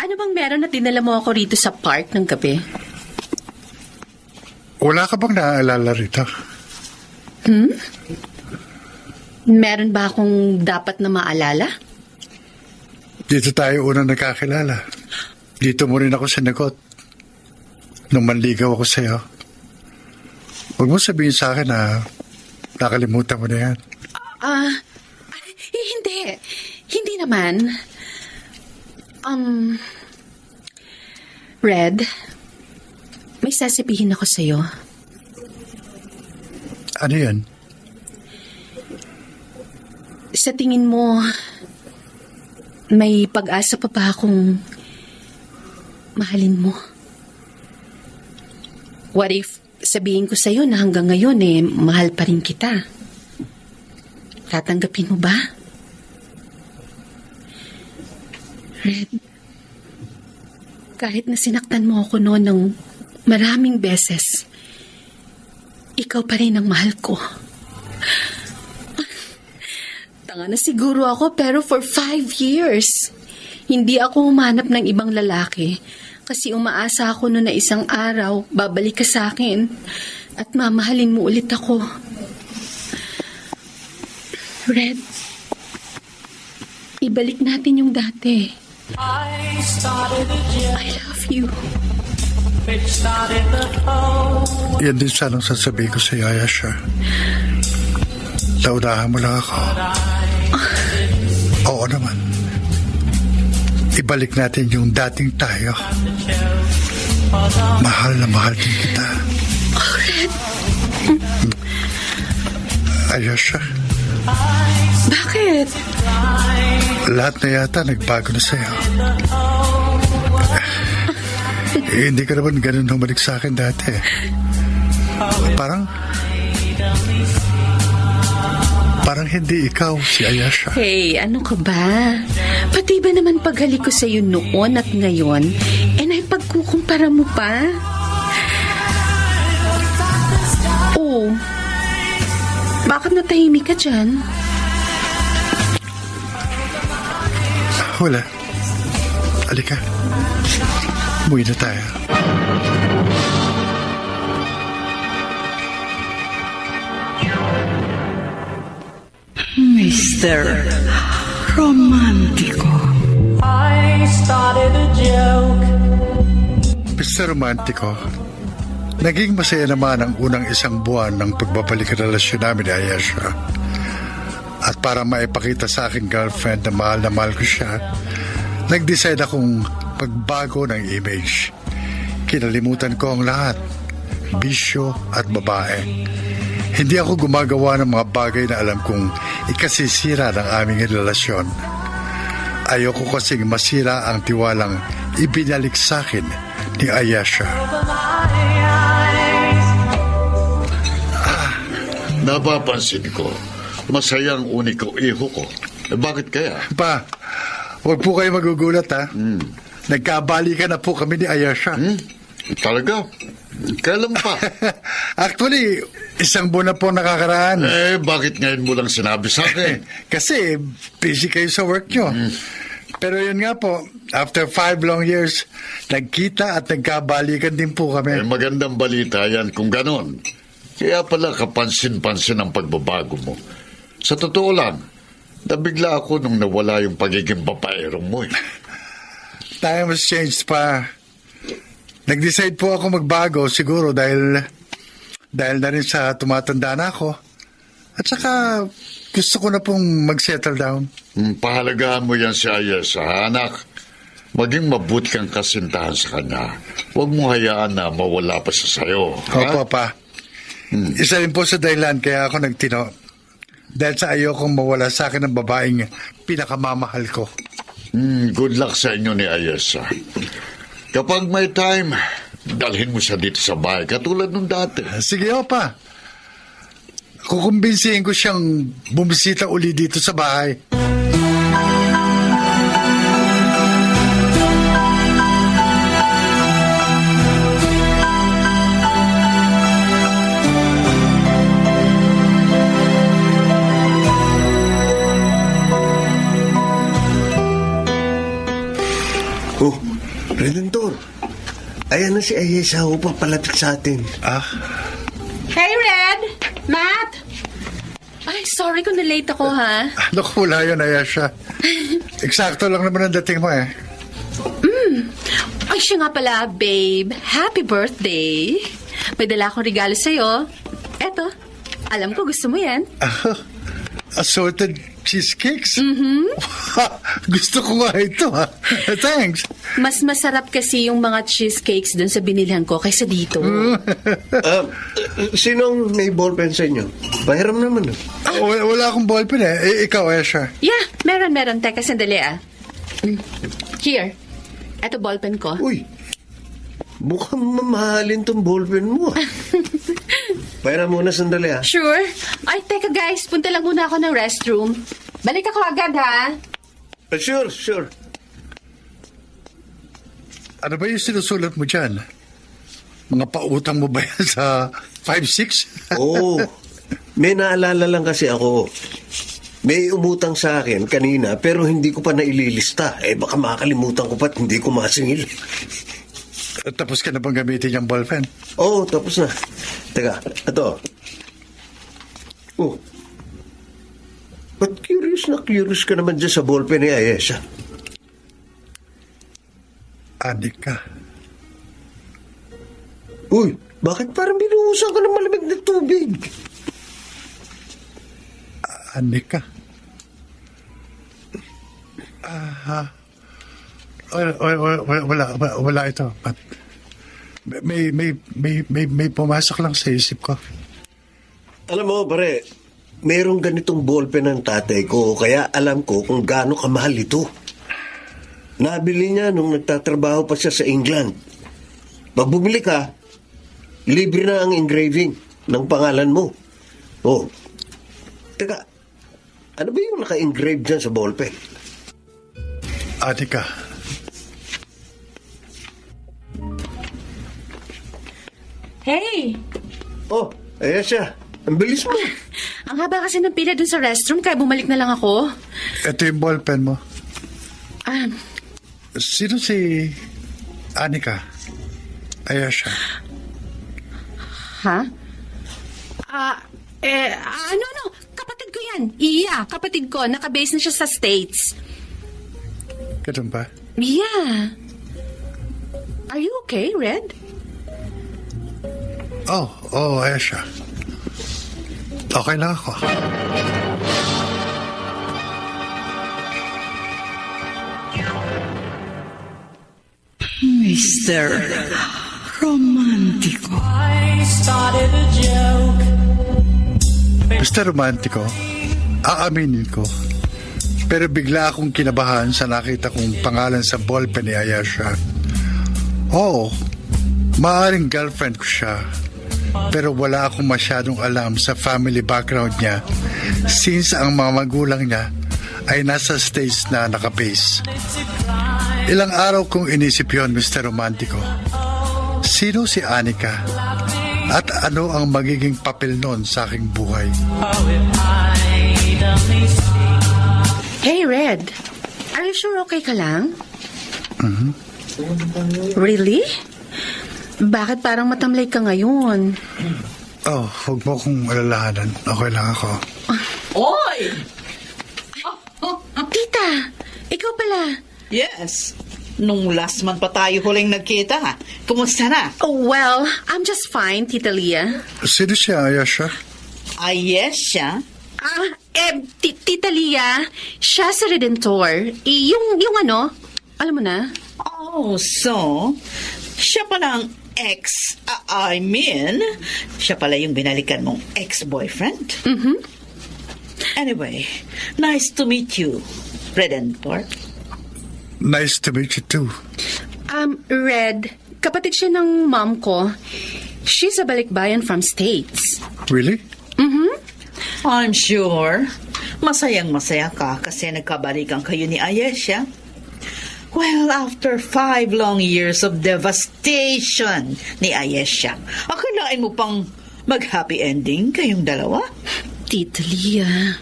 [SPEAKER 5] Ano bang meron na dinala mo ako rito sa park ng gabi?
[SPEAKER 4] Wala ka bang naaalala rito?
[SPEAKER 1] Meron ba akong dapat na maalala?
[SPEAKER 4] Dito tayo unang nagkakilala. Dito mo rin ako sinagot. Nung manligaw ako sa'yo. Huwag mo sabihin sa akin na nakalimutan mo na yan.
[SPEAKER 1] Hindi. Hindi naman. Red, may sasabihin ako sa'yo.
[SPEAKER 4] Ano yan?
[SPEAKER 1] Sa tingin mo, may pag-asa pa ba akong mahalin mo? What if sabihin ko sa'yo na hanggang ngayon mahal pa rin kita? Tatanggapin mo ba? Red, kahit na sinaktan mo ako noon ng maraming beses, ikaw pa rin ang mahal ko. Tanga na siguro ako, pero for 5 years, hindi ako humanap ng ibang lalaki kasi umaasa ako noon na isang araw babalik ka sa akin at mamahalin mo ulit ako. Red, ibalik natin yung dati.
[SPEAKER 3] I started a joke.
[SPEAKER 1] I love you.
[SPEAKER 3] Which started the whole.
[SPEAKER 4] Yan din sanang sasabihin ko sa Ayesha. Laudahan mo lang ako. Oo naman. Ibalik natin yung dating tayo. Mahal na mahal din kita.
[SPEAKER 1] Oh, Red.
[SPEAKER 4] Ayesha,
[SPEAKER 1] Bakit?
[SPEAKER 4] lahat na yata nagbago na sa'yo. Hindi ka naman ganun humalik sa akin dati. Parang hindi ikaw si Ayesha.
[SPEAKER 1] Hey, ano ka ba? Pati ba naman paghalik ko sa'yo noon at ngayon, ay pagkukumpara mo pa? Oh, bakit natahimik ka dyan?
[SPEAKER 4] Wala. Halika. Umuwi na tayo.
[SPEAKER 1] Mr. Romantico.
[SPEAKER 3] I started a joke.
[SPEAKER 4] Mr. Romantico, naging masaya naman ang unang isang buwan ng pagbabalik ang relasyon namin ni Ayesha. At para maipakita sa aking girlfriend na mahal ko siya, nag-decide akong pagbago ng image. Kinalimutan ko ang lahat, bisyo at babae. Hindi ako gumagawa ng mga bagay na alam kong ikasisira ng aming relasyon. Ayoko kasing masira ang tiwalang ibinalik sa akin ni Ayesha.
[SPEAKER 8] Napapansin ko, masayang uniko iho ko. Bakit kaya?
[SPEAKER 4] Pa, huwag po kayo magugulat ha. Nagkabalikan na po kami ni Ayesha.
[SPEAKER 8] Talaga? Kailan pa?
[SPEAKER 4] Actually, 1 buwan na po nakakaraan.
[SPEAKER 8] Bakit ngayon mo lang sinabi sa akin?
[SPEAKER 4] Kasi busy kayo sa work nyo. Pero yun nga po, after 5 long years, nagkita at nagkabalikan din po kami.
[SPEAKER 8] Magandang balita yan kung ganon. Kaya pala kapansin-pansin ang pagbabago mo. Sa totoo lang, nabigla ako nung nawala yung pagiging babaerong mo.
[SPEAKER 4] Time has changed pa. Nag-decide po ako magbago siguro dahil na rin sa tumatanda na ako. At saka gusto ko na pong mag-settle down.
[SPEAKER 8] Pahalagahan mo yan si Ayesha, anak. Maging mabuti kang kasintahan sa kanya. Huwag mo hayaan na mawala pa siya sa'yo.
[SPEAKER 4] Opo, pa. Isa rin po sa dahilan kaya ako nagtino. Dahil sa ayokong mawala sa akin ng babaeng pinakamamahal ko.
[SPEAKER 8] Good luck sa inyo ni Ayesha. Kapag may time, dalhin mo siya dito sa bahay katulad nung dati.
[SPEAKER 2] Sige, Opa. Kukumbinsihin ko siyang bumisita uli dito sa bahay.
[SPEAKER 6] Oh, Redentor, Ayan na si Ayesha, papalapit sa atin.
[SPEAKER 1] Hey, Red! Matt! Ay, sorry kung na-late ako, ha?
[SPEAKER 4] Naku, wala yun, Ayesha. Eksakto lang naman ang dating mo eh.
[SPEAKER 1] Ay, siya nga pala, babe. Happy birthday! May dala akong regalo sa'yo. Eto, alam ko gusto mo yan.
[SPEAKER 4] Assorted cheesecakes? Gusto ko nga ito, ha? Thanks.
[SPEAKER 1] Mas masarap kasi yung mga cheesecakes dun sa binilhan ko kaysa dito.
[SPEAKER 6] Sinong may ballpen sa inyo? Pahiram naman.
[SPEAKER 4] Wala akong ballpen eh. Ikaw, Ayesha.
[SPEAKER 1] Yeah, meron. Teka, sandali Here. Eto ballpen ko.
[SPEAKER 6] Uy, mukhang mamahalin tong ballpen mo. Pahiram muna sandali, ha?
[SPEAKER 1] Sure. Ay, teka guys, punta lang muna ako ng restroom. Balik ako agad, ha?
[SPEAKER 6] Sure.
[SPEAKER 4] Ano ba yung sinusulat mo dyan? Mga pautang mo ba yan sa 5-6?
[SPEAKER 6] Oo. May naalala lang kasi ako. May umutang sa akin kanina pero hindi ko pa naililista. Baka makakalimutan ko pa at hindi ko masingil.
[SPEAKER 4] Tapos ka na bang gamitin yung ballpen?
[SPEAKER 6] Oo, tapos na. Teka, ito. Oh. Ba't curious ka naman dyan sa ballpen ni Ayesha?
[SPEAKER 4] Anika.
[SPEAKER 6] Uy, bakit parang binuhusan ka ng malamig na tubig?
[SPEAKER 4] Anika. Wala ito. But may pumasok lang sa isip ko.
[SPEAKER 6] Alam mo, pare, mayroong ganitong ballpen ng tatay ko, kaya alam ko kung gaano kamahal ito. Nabili niya nung nagtatrabaho pa siya sa England. Pag bumili ka, libre na ang engraving ng pangalan mo. Oh, teka, ano ba yung naka-engrave dyan sa ballpen?
[SPEAKER 4] Anika.
[SPEAKER 1] Hey!
[SPEAKER 6] Oh, ayan siya. Ang bilis mo.
[SPEAKER 1] Ang haba kasi ng pila dun sa restroom, kaya bumalik na lang ako.
[SPEAKER 4] Ito yung ballpen mo. Sino si Anika? Ayesha.
[SPEAKER 1] Ha? Ano? Kapatid ko yan. Iya, kapatid ko. Nakabase na siya sa States.
[SPEAKER 4] Ganun ba?
[SPEAKER 1] Yeah. Are you okay, Red?
[SPEAKER 4] Oh, Ayesha. Okay lang ako.
[SPEAKER 5] Mr. Romántico.
[SPEAKER 3] I started a joke.
[SPEAKER 4] Mr. Romántico, aaminin ko. Pero bigla akong kinabahan sa nakita kong pangalan sa ballpen ni Ayesha. Oo, maaaring girlfriend ko siya. Pero wala akong masyadong alam sa family background niya since ang mga magulang niya ay nasa States na nakabase. Ilang araw kong inisip yon, Mr. Romántico. Sino si Anika? At ano ang magiging papel nun sa aking buhay?
[SPEAKER 1] Hey, Red. Are you sure okay ka lang? Really? Bakit parang matamlay ka ngayon?
[SPEAKER 4] Oh, huwag mo kong alalahanan. Okay lang ako.
[SPEAKER 5] Oy!
[SPEAKER 1] Tita, ikaw pala.
[SPEAKER 5] Yes. Nung last month pa tayo huling nagkita, ha? Kumusta na?
[SPEAKER 1] Oh, well, I'm just fine, Tita Leah.
[SPEAKER 4] Sino siya, Ayesha?
[SPEAKER 5] Ayesha?
[SPEAKER 1] Tita Leah, siya si Redentor. Yung ano, alam mo na?
[SPEAKER 5] Oh, so, siya pala ang siya pala yung binalikan mong ex-boyfriend? Anyway, nice to meet you, Redentor.
[SPEAKER 4] Nice to meet you too.
[SPEAKER 1] Red, kapatid siya ng mom ko. She's a balikbayan from States.
[SPEAKER 4] Really?
[SPEAKER 5] I'm sure. Masayang-masaya ka kasi nagkabalikan kayo ni Ayesha. Well, after 5 long years of devastation ni Ayesha, akalain mo pang mag-happy ending kayong dalawa?
[SPEAKER 1] Tita Leah.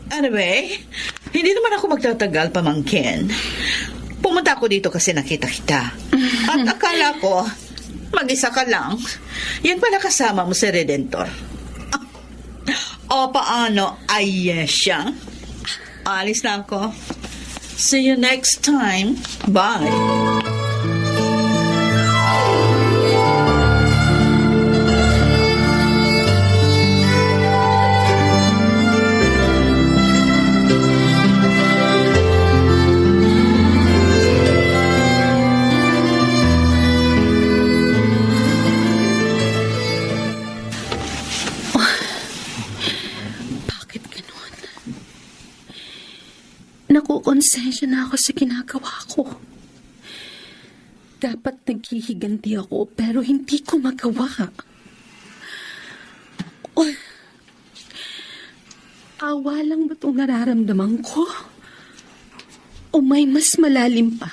[SPEAKER 5] Anyway, hindi naman ako magtatagal, pamangkin.
[SPEAKER 10] Pumunta ako dito kasi nakita kita. At akala ko, mag-isa ka lang. Yan pala kasama mo si Redentor. O paano, Ayesha? Alis na ako. See you next time. Bye.
[SPEAKER 1] Nakukonsensya na ako sa ginagawa ko. Dapat naghihiganti ako pero hindi ko magawa. Awa lang ba itong nararamdaman ko? O may mas malalim pa?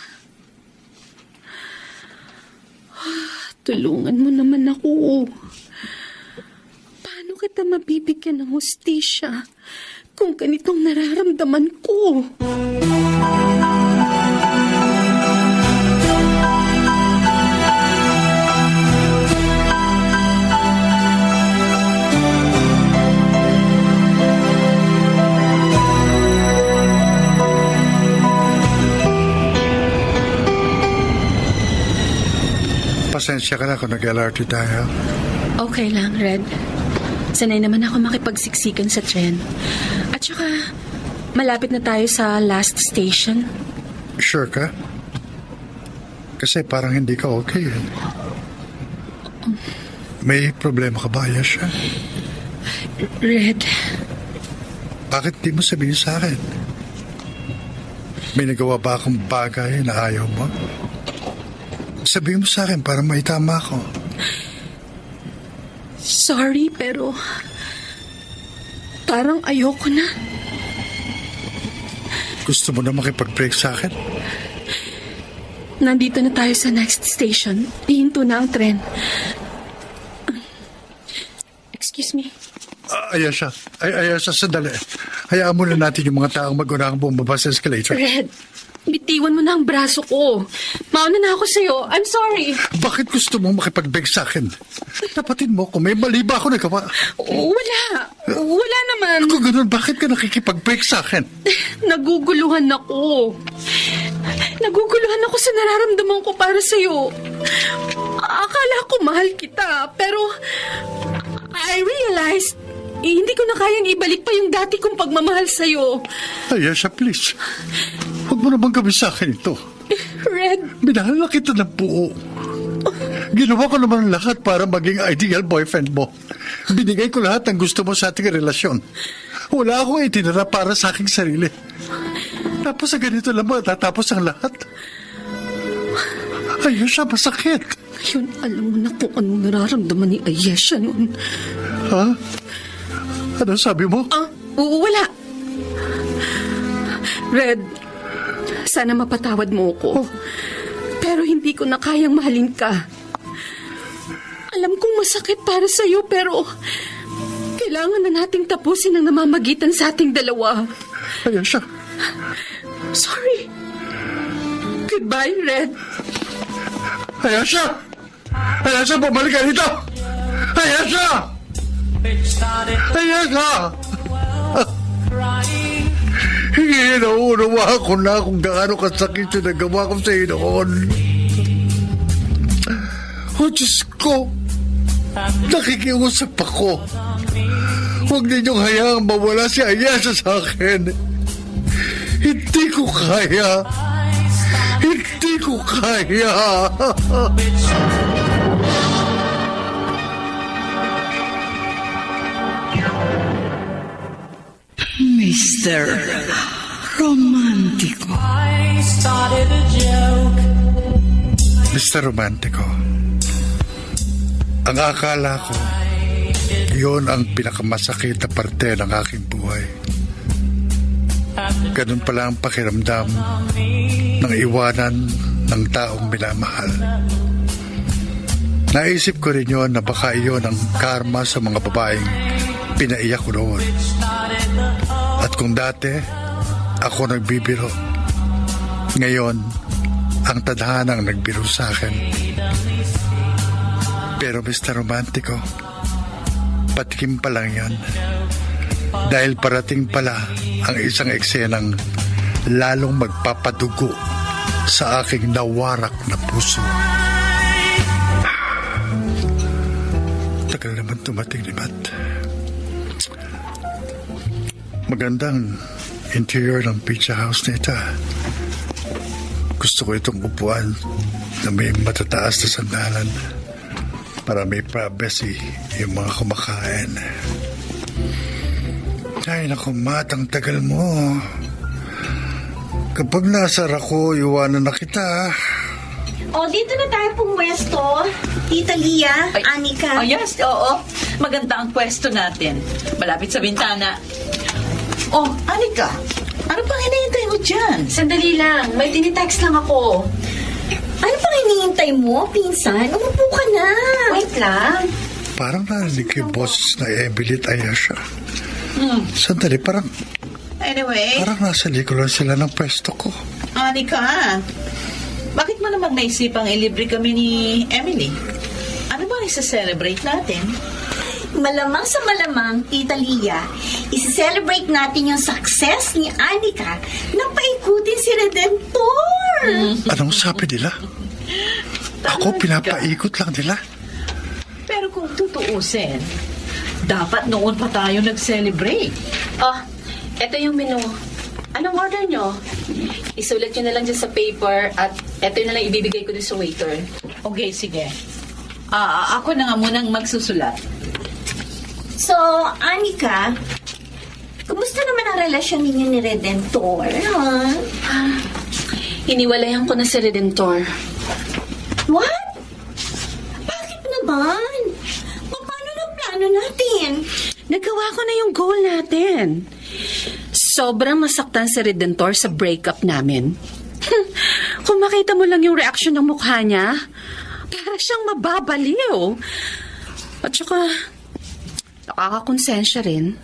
[SPEAKER 1] Tulungan mo naman ako. Paano kita mabibigyan ng hustisya kung ganitong nararamdaman ko?
[SPEAKER 4] Pasensya ka na kung nag-LRT tayo.
[SPEAKER 1] Okay lang, Red. Sanay naman ako makipagsiksikan sa tren. At saka, malapit na tayo sa last station.
[SPEAKER 4] Sure ka? Kasi parang hindi ka okay. May problema ka ba, Ayesha?
[SPEAKER 1] Red.
[SPEAKER 4] Bakit di mo sabihin sa akin? May nagawa ba akong bagay na ayaw mo? Sabihin mo sa akin para maitama ako.
[SPEAKER 1] Sorry, pero parang ayoko na.
[SPEAKER 4] Gusto mo na makipag-break sa akin?
[SPEAKER 1] Nandito na tayo sa next station. Hihinto na ang tren. Excuse me.
[SPEAKER 4] Ayesha, sandali. Hayaan muna natin yung mga taong mag-unang bumaba sa escalator.
[SPEAKER 1] Red, bitiwan mo na ang braso ko. Mauna na ako sa'yo. I'm sorry.
[SPEAKER 4] Bakit gusto mo makipag-break sa akin? Tapatin mo kung may mali ba ako nagawa.
[SPEAKER 1] Wala. Wala naman.
[SPEAKER 4] Kung ganun, bakit ka nakikipag-break sa akin?
[SPEAKER 1] Naguguluhan ako. Naguguluhan ako sa nararamdaman ko para sa'yo. Akala ko mahal kita, pero I realized hindi ko na kayang ibalik pa yung dati kong pagmamahal sa'yo.
[SPEAKER 4] Ayesha, please. Huwag mo naman gawin sa akin ito.
[SPEAKER 1] Red.
[SPEAKER 4] Minahal na kita ng buo. Ginawa ko naman lahat para maging ideal boyfriend mo. Binigay ko lahat ng gusto mo sa ating relasyon. Wala akong itinara para sa aking sarili. Tapos sa ganito lang matatapos ang lahat. Ayesha, masakit.
[SPEAKER 1] Ngayon, alam mo na kung anong nararamdaman ni Ayesha noon.
[SPEAKER 4] Ha? Ano sabi mo?
[SPEAKER 1] Wala. Red, sana mapatawad mo ko. Pero hindi ko na kayang mahalin ka. Alam kong masakit para sa'yo, pero kailangan na nating tapusin ang namamagitan sa ating dalawa.
[SPEAKER 4] Ayesha.
[SPEAKER 1] Sorry. Goodbye, Red.
[SPEAKER 4] Ayesha! Ayesha, bumalik ka dito! Ayesha! Ayesha! Hindi nauunawa ko na kung gaano kasakit yung nagawa ko sa iyo noon. Oh, Diyos ko! Nakikiusap ako. Huwag ninyong hayaang mawala si Ayesha sa akin. Hindi ko kaya. Hindi ko kaya.
[SPEAKER 10] Mr. Romantico.
[SPEAKER 3] I started a joke.
[SPEAKER 4] Mr. Romantico, ang akala ko, yun ang pinakamasakit na parte ng aking buhay. Ganun pala ang pakiramdam ng iwanan ng taong minamahal. Naisip ko rin yun na baka iyon ang karma sa mga babaeng pinaiyak ko noon. At kung dati ako nagbibiro, ngayon ang tadhanang nagbiro sa akin. Pero Mr. Romantico, patikim pa lang yan. Dahil parating pala ang isang eksenang lalong magpapadugo sa aking nawarak na puso. Tagal naman tumating ni Matt. Magandang interior ng pizza house na ito. Gusto ko itong upuan na may matataas na sandalan para may privacy yung mga kumakain. Ay, naku, Matt, ang tagal mo. Kapag nasar ako, iwanan na kita.
[SPEAKER 7] Dito na tayo pumwesto. Tita Lia, Anika.
[SPEAKER 10] Yes, oo. Maganda ang pwesto natin. Malapit sa bintana. Anika, ano pang hinihintay mo dyan?
[SPEAKER 1] Sandali lang, may tinitext lang ako.
[SPEAKER 7] Ano pang hinihintay mo, pinsan? Umupo ka na.
[SPEAKER 1] Wait lang.
[SPEAKER 4] Parang narinig yung boses na Emily at Ayesha. Sandali, parang nasa likuran sila ng pwesto ko.
[SPEAKER 10] Anika, bakit mo namang naisipang ilibre kami ni Emily? Ano ba isa-celebrate natin?
[SPEAKER 7] Malamang sa malamang, Tita Lia, isi-celebrate natin yung success ni Anika na paikutin si Redentor.
[SPEAKER 4] Anong sabi nila? Ako, pinapaikot lang nila.
[SPEAKER 10] Pero kung tutuusin, dapat noon pa tayo nag-celebrate.
[SPEAKER 1] Eto yung menu. Anong order nyo? Isulat nyo na lang dyan sa paper at eto na lang ibibigay ko din sa waiter.
[SPEAKER 10] Okay, sige. Ako na nga munang magsusulat.
[SPEAKER 7] So, Anika, kumusta naman ang relasyon ninyo ni Redentor?
[SPEAKER 1] Hiniwalayan ko na si Redentor.
[SPEAKER 7] What? Bakit naman? Paano na plano natin?
[SPEAKER 1] Nagawa ko na yung goal natin. Sobrang masaktan si Redentor sa breakup namin. Kung makita mo lang yung reaksyon ng mukha niya, para siyang mababaliw. At saka, nakakakonsensya rin.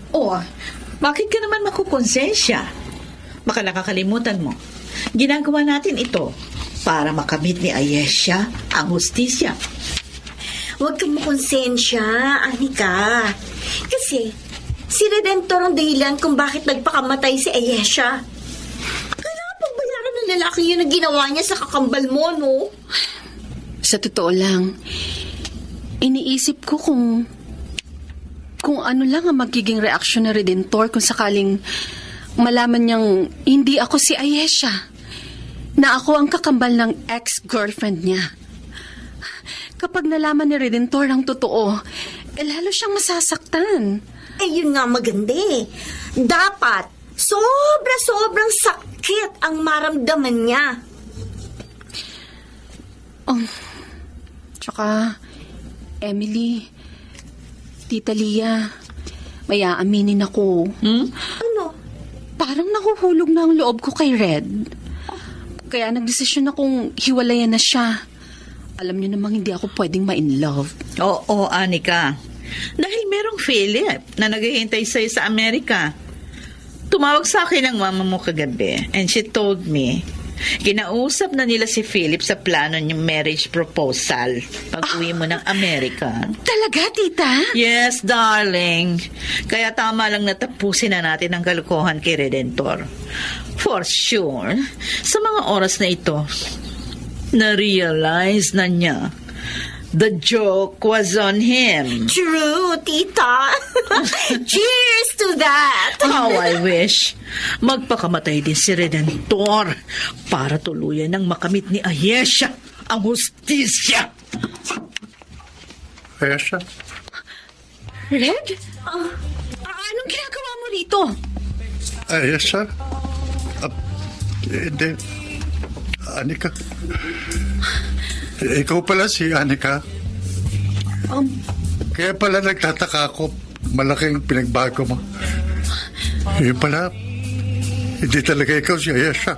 [SPEAKER 10] Bakit ka naman makukonsensya? Baka nakakalimutan mo. Ginagawa natin ito para makamit ni Ayesha ang hustisya.
[SPEAKER 7] Huwag kang makonsensya, Anika. Kasi, si Redentor ang dahilan kung bakit nagpakamatay si Ayesha. Kailangan pagbayaran ng lalaki yun na ginawa niya sa kakambal mo, no?
[SPEAKER 1] Sa totoo lang, iniisip ko kung ano lang ang magiging reaksyon ng Redentor kung sakaling malaman niyang hindi ako si Ayesha, na ako ang kakambal ng ex-girlfriend niya. Kapag nalaman ni Redentor ang totoo, lalo siyang masasaktan.
[SPEAKER 7] Yun nga maganda eh. Dapat, sobrang sakit ang maramdaman niya.
[SPEAKER 1] Tsaka, Emily, Tita Lia, may aaminin ako.
[SPEAKER 7] Ano?
[SPEAKER 1] Parang nahuhulog na ang loob ko kay Red. Kaya nagdesisyon akong hiwalayan na siya. Alam niyo namang hindi ako pwedeng ma-in love.
[SPEAKER 10] Oo, Anika. Dahil merong Philip na naghihintay sa'yo sa Amerika. Tumawag sa akin ang mama mo kagabi and she told me kinausap na nila si Philip sa plano niyong marriage proposal pag-uwi mo ng Amerika.
[SPEAKER 1] Talaga, tita?
[SPEAKER 10] Yes, darling. Kaya tama lang natapusin na natin ang kalokohan kay Redentor. For sure, sa mga oras na ito, na-realize na niya the joke was on him.
[SPEAKER 7] True, tita. Cheers to that.
[SPEAKER 10] How I wish magpakamatay din si Redentor para tuluyan ng makamit ni Ayesha ang hustisya.
[SPEAKER 4] Ayesha?
[SPEAKER 1] Red? Anong ginagawa mo rito?
[SPEAKER 4] Ayesha? Hindi. Anika? Ikaw pala si Anika? Kaya pala nagtataka ako, malaking pinagbago mo. Yun pala, hindi talaga ikaw si Ayesha.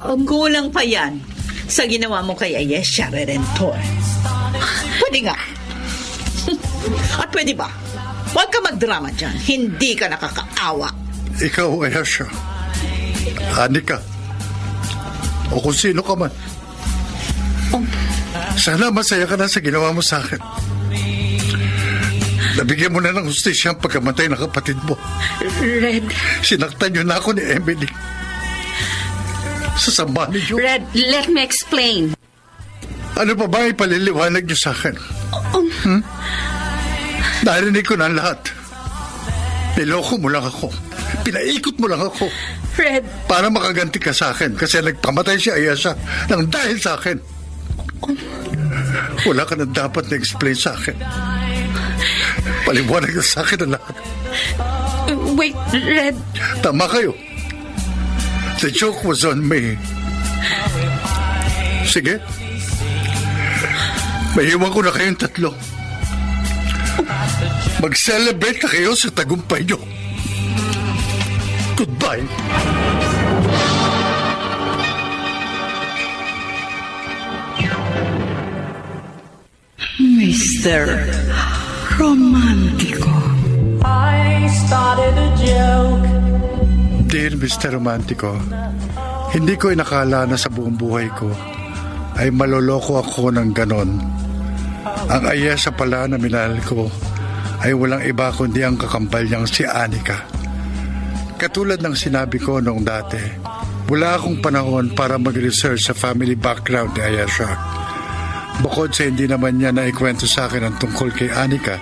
[SPEAKER 10] Kulang pa yan sa ginawa mo kay Ayesha, Redentor. Pwede nga. At pwede ba? Huwag ka magdrama dyan. Hindi ka nakakaawa.
[SPEAKER 4] Ikaw, Ayesha. Anika. O kung sino ka man. Sana masaya ka na sa ginawa mo sa akin. Nabigyan mo na ng hustisya ang pagkamatay ng kapatid mo.
[SPEAKER 1] Red.
[SPEAKER 4] Sinaktan niyo na ako ni Emily. Sasamba niyo.
[SPEAKER 1] Red, let me explain.
[SPEAKER 4] Ano pa ba ipaliliwanag niyo sa akin? Narinig ko na ang lahat. Niloko mo lang ako. Pinaikot mo lang ako.
[SPEAKER 1] Red.
[SPEAKER 4] Para makaganti ka sa akin kasi nagpamatay si Ayesha nang dahil sa akin. Wala ka na dapat na-explain sa akin. Paliwanag na sa akin ang lahat.
[SPEAKER 1] Wait, Red.
[SPEAKER 4] Tama kayo. The joke was on me. Sige. Maiwan ko na kayong tatlo. Mag-celebrate na kayo sa tagumpay nyo. Goodbye.
[SPEAKER 10] Mr. Romantico.
[SPEAKER 3] I started a joke.
[SPEAKER 4] Dear Mr. Romantico, hindi ko inakala na sa buong buhay ko ay maloloko ako ng ganon. Ang Ayesha pala na minahal ko ay walang iba kundi ang kakambal niyang si Anika. Katulad ng sinabi ko noong dati, wala akong panahon para mag-research sa family background ni Ayesha. Bukod sa hindi naman niya naikwento sa akin ang tungkol kay Anika,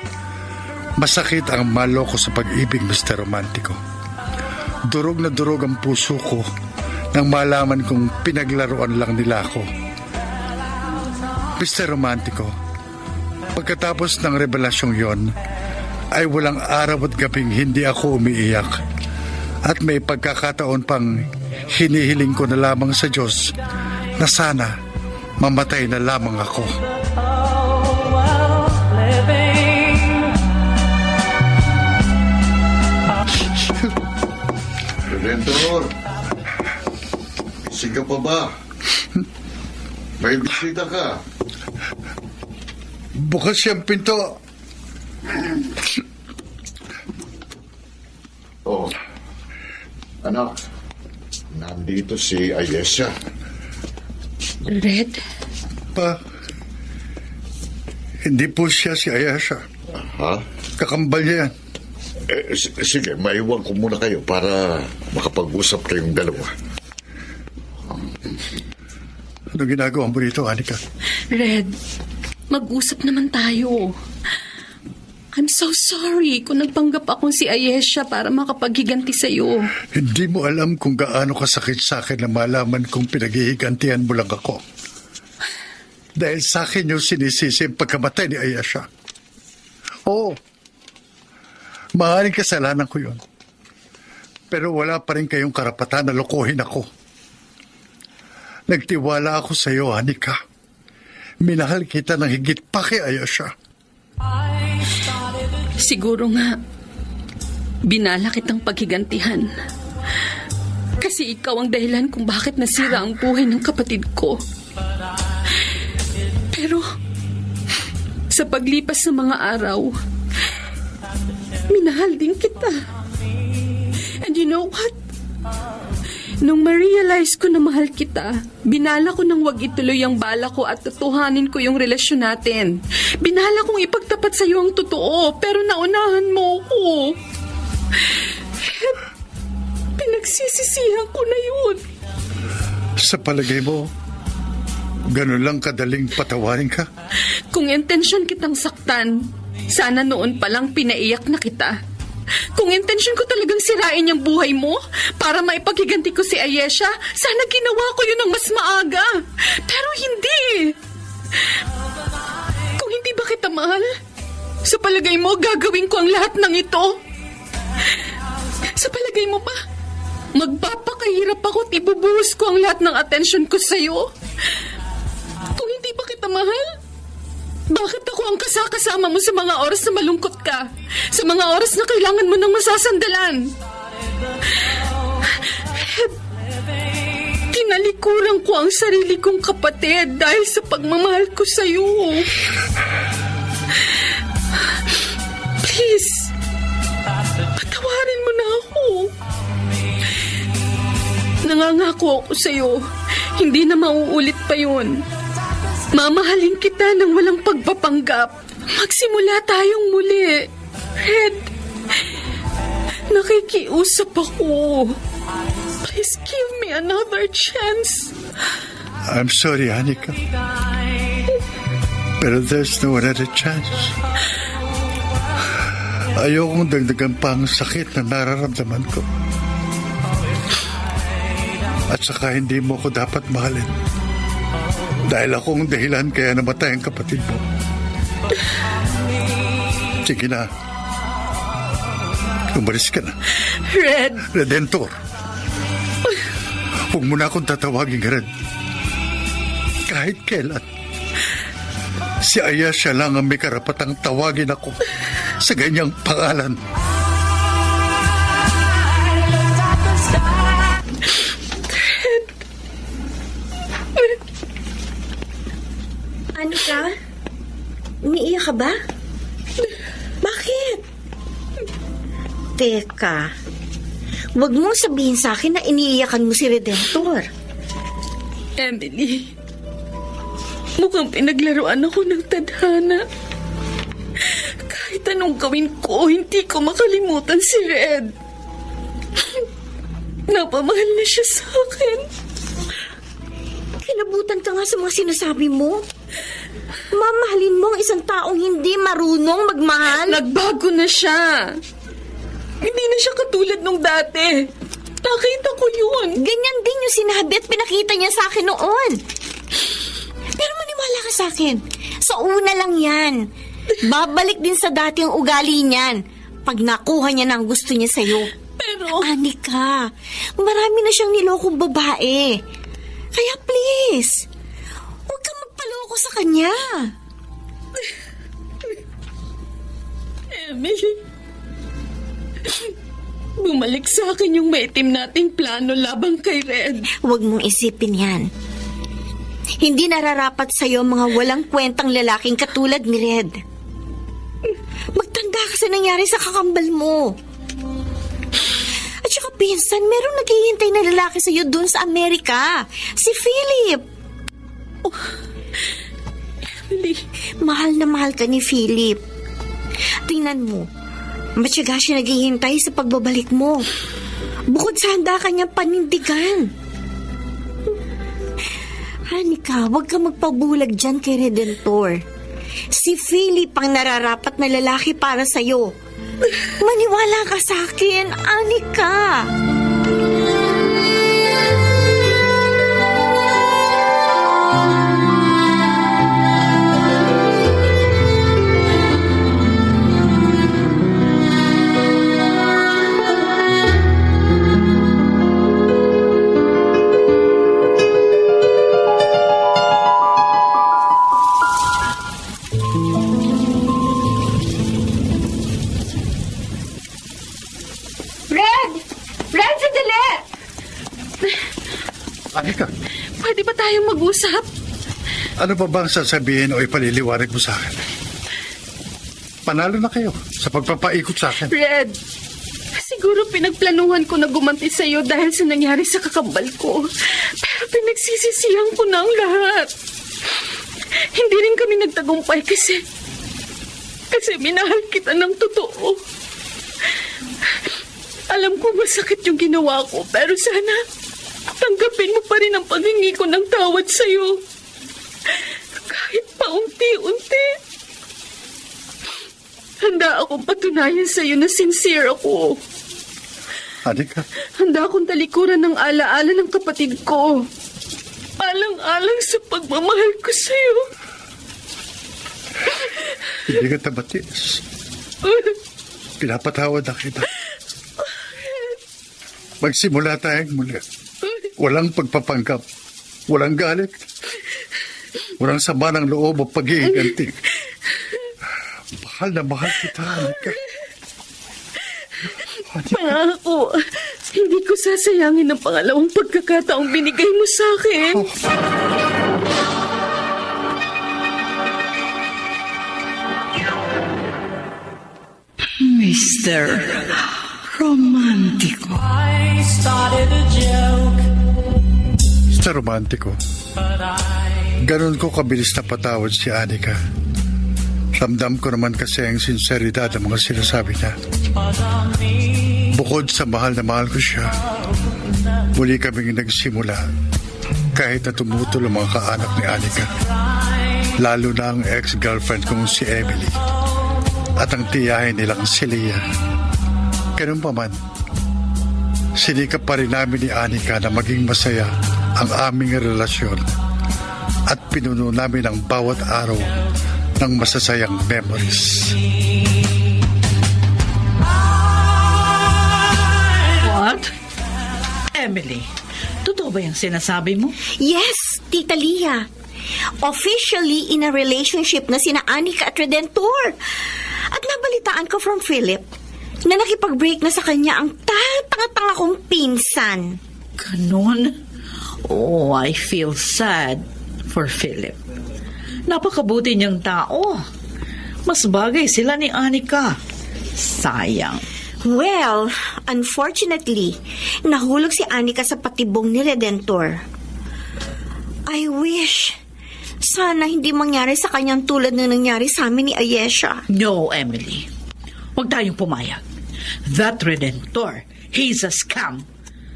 [SPEAKER 4] masakit ang maloko sa pag-ibig, Mr. Romantico. Durog na durog ang puso ko nang malaman kong pinaglaruan lang nila ako. Mr. Romantico, pagkatapos ng revelasyong yon, ay walang araw at gabing hindi ako umiiyak. At may pagkakataon pang hinihiling ko na lamang sa Diyos na sana mamatay na lamang ako.
[SPEAKER 8] Redentor, sige pa ba? May bisita ka.
[SPEAKER 4] Bukas siyang pinto.
[SPEAKER 8] Oh, anak, nandito si Ayesha.
[SPEAKER 1] Red?
[SPEAKER 4] Pa, hindi po siya si Ayesha.
[SPEAKER 8] Ha?
[SPEAKER 4] Kakambal niya yan.
[SPEAKER 8] Sige, maiwan ko muna kayo para makapag-usap kayong dalawa.
[SPEAKER 4] Ano ginagawa mo rito, Anika?
[SPEAKER 1] Red, mag-usap naman tayo. I'm so sorry kung nagpanggap akong si Ayesha para makapaghiganti sa'yo.
[SPEAKER 4] Hindi mo alam kung gaano kasakit sa akin na malaman kung pinaghihigantihan mo lang ako. Dahil sa akin yung sinisisi ang pagkamatay ni Ayesha. Oo. Maaaring kasalanan ko yun. Pero wala pa rin kayong karapatan na lokohin ako. Nagtiwala ako sa iyo, Anika. Minahal kita ng higit pa kay Ayesha.
[SPEAKER 1] Siguro nga, binala kitang paghigantihan. Kasi ikaw ang dahilan kung bakit nasira ang buhay ng kapatid ko. Pero, sa paglipas ng mga araw, minahal din kita. And you know what? Nung ma-realize ko na mahal kita, binala ko nang wag ituloy ang bala ko at tutuhanin ko yung relasyon natin. Binala kong ipagtapat sa iyo ang totoo, pero naunahan mo ko. Pinagsisisihan ko na yun.
[SPEAKER 4] Sa palagay mo, ganun lang kadaling patawarin ka?
[SPEAKER 1] Kung intensyon kitang saktan, sana noon palang pinaiyak na kita. Kung intensyon ko talagang sirain yung buhay mo para maipaghiganti ko si Ayesha, sana ginawa ko yun ng mas maaga. Pero hindi. Kung hindi ba kita mahal, sa palagay mo gagawin ko ang lahat ng ito? Sa palagay mo ba, magpapakahirap ako at ibubuhos ko ang lahat ng atensyon ko sa'yo? Kung hindi ba kita mahal, bakit ako ang kasama mo sa mga oras na malungkot ka? Sa mga oras na kailangan mo ng masasandalan? Tinalikuran ko ang sarili kong kapatid dahil sa pagmamahal ko sa iyo. Please, patawarin mo na ako. Nangangako ako sa iyo, hindi na mauulit pa yun. Mamahalin kita ng walang pagpapanggap. Magsimula tayong muli. Red, nakikiusap ako. Please give me another chance.
[SPEAKER 4] I'm sorry, Anika. Pero there's no another chance. Ayokong dagdagan pa ang sakit na nararamdaman ko. At saka hindi mo ko dapat mahalin. Dahil akong dahilan kaya namatay ang kapatid mo. Sige na. Umalis ka na.
[SPEAKER 1] Red.
[SPEAKER 4] Redentor. Huwag mo na akong tatawagin, Red. Kahit kailan. Si Ayesha lang ang may karapatang tawagin ako sa ganyang pangalan.
[SPEAKER 7] Ano ka? Umiiyak ka ba? Bakit? Teka, huwag mong sabihin sa akin na iniiyakan mo si Redentor.
[SPEAKER 1] Emily, mukhang pinaglaruan ako ng tadhana. Kahit anong gawin ko, hindi ko makalimutan si Red. Napamahal na siya sa akin.
[SPEAKER 7] Kilabutan ka nga sa mga sinasabi mo. Mamahalin mo ang isang taong hindi marunong magmahal.
[SPEAKER 1] Nagbago na siya. Hindi na siya katulad nung dati. Nakita ko yun.
[SPEAKER 7] Ganyan din yung sinabi at pinakita niya sa akin noon. Pero maniwala ka sa akin. Sa una lang yan. Babalik din sa dati ang ugali niyan pag nakuha niya ng gusto niya sa'yo.
[SPEAKER 1] Pero...
[SPEAKER 7] Anika, marami na siyang nilokong babae. Kaya please, huwag kang magpaloko sa kanya.
[SPEAKER 1] Emily, bumalik sa akin yung maitim nating plano labang kay Red.
[SPEAKER 7] Huwag mong isipin yan. Hindi nararapat sa'yo mga walang kwentang lalaking katulad ni Red. Magtanda ka sa nangyari sa kakambal mo. At saka pinsan, merong naghihintay na lalaki sa'yo dun sa Amerika. Si Philip.
[SPEAKER 1] Oh, Emily.
[SPEAKER 7] Mahal na mahal ka ni Philip. Tingnan mo, matyaga siya naghihintay sa pagbabalik mo. Bukod sa handa ka niyang panindigan. Anika, huwag ka magpabulag dyan kay Redentor. Si Philip ang nararapat na lalaki para sa'yo. Maniwala ka sa akin, Anika.
[SPEAKER 4] Anika,
[SPEAKER 1] Pwede ba tayong mag-usap?
[SPEAKER 4] ano pa bang sasabihin o ipaliliwanag mo sa akin? Panalo na kayo sa pagpapaikot sa akin.
[SPEAKER 1] Red, siguro pinagplanuhan ko na gumanti sa'yo dahil sa nangyari sa kakambal ko. Pero pinagsisisihan ko na ang lahat. Hindi rin kami nagtagumpay kasi minahal kita ng totoo. Alam ko masakit yung ginawa ko, pero sana tanggapin mo pa rin ang paghingi ko ng tawad sa'yo. Kahit paunti-unti. Handa akong patunayan sa'yo na sincere ako.
[SPEAKER 4] Anika?
[SPEAKER 1] Handa akong talikuran ng alaala ng kapatid ko. Alang-alang sa pagmamahal ko sa'yo.
[SPEAKER 4] Hindi ka tabatis. Pinapatawad na kita. Magsimula tayong muli. Walang pagpapanggap. Walang galit. Walang sama ng loob o pag-iiganti. Mahal na mahal kita, Anika.
[SPEAKER 1] Pangako, hindi ko sasayangin ang pangalawang pagkakataong binigay mo sa akin.
[SPEAKER 10] Mr. Romantico.
[SPEAKER 3] I started a joke,
[SPEAKER 4] Mr. Romantico,
[SPEAKER 3] but I
[SPEAKER 4] Ganon ko kabilis na patawad si Anika. Ramdam ko naman kasi ang sinseridad ng mga sinasabi niya. Bukod sa mahal na mahal ko siya, muli kaming nagsimula kahit na tumutol ang mga kaanak ni Anika. Lalo na ang ex-girlfriend kong si Emily at ang tiyahin nilang si Leah. Ganun pa man, sinikap pa rin namin ni Anika na maging masaya ang aming relasyon at pinuno namin ang bawat araw ng masasayang memories.
[SPEAKER 10] What? Emily, totoo ba yung sinasabi mo?
[SPEAKER 7] Yes, Tita Leah. Officially in a relationship na sina Anika at Redentor. At nabalitaan ko from Philip na nakipag-break na sa kanya ang tanga-tanga kong pinsan.
[SPEAKER 10] Ganon? Oh, I feel sad for Philip. Napakabuti niyang tao. Mas bagay sila ni Anika. Sayang.
[SPEAKER 7] Well, unfortunately, nahulog si Anika sa patibong ni Redentor. I wish sana hindi mangyari sa kanyang tulad na nangyari sa amin ni Ayesha.
[SPEAKER 10] No, Emily. Huwag tayong pumayag. That Redentor, he's a scam.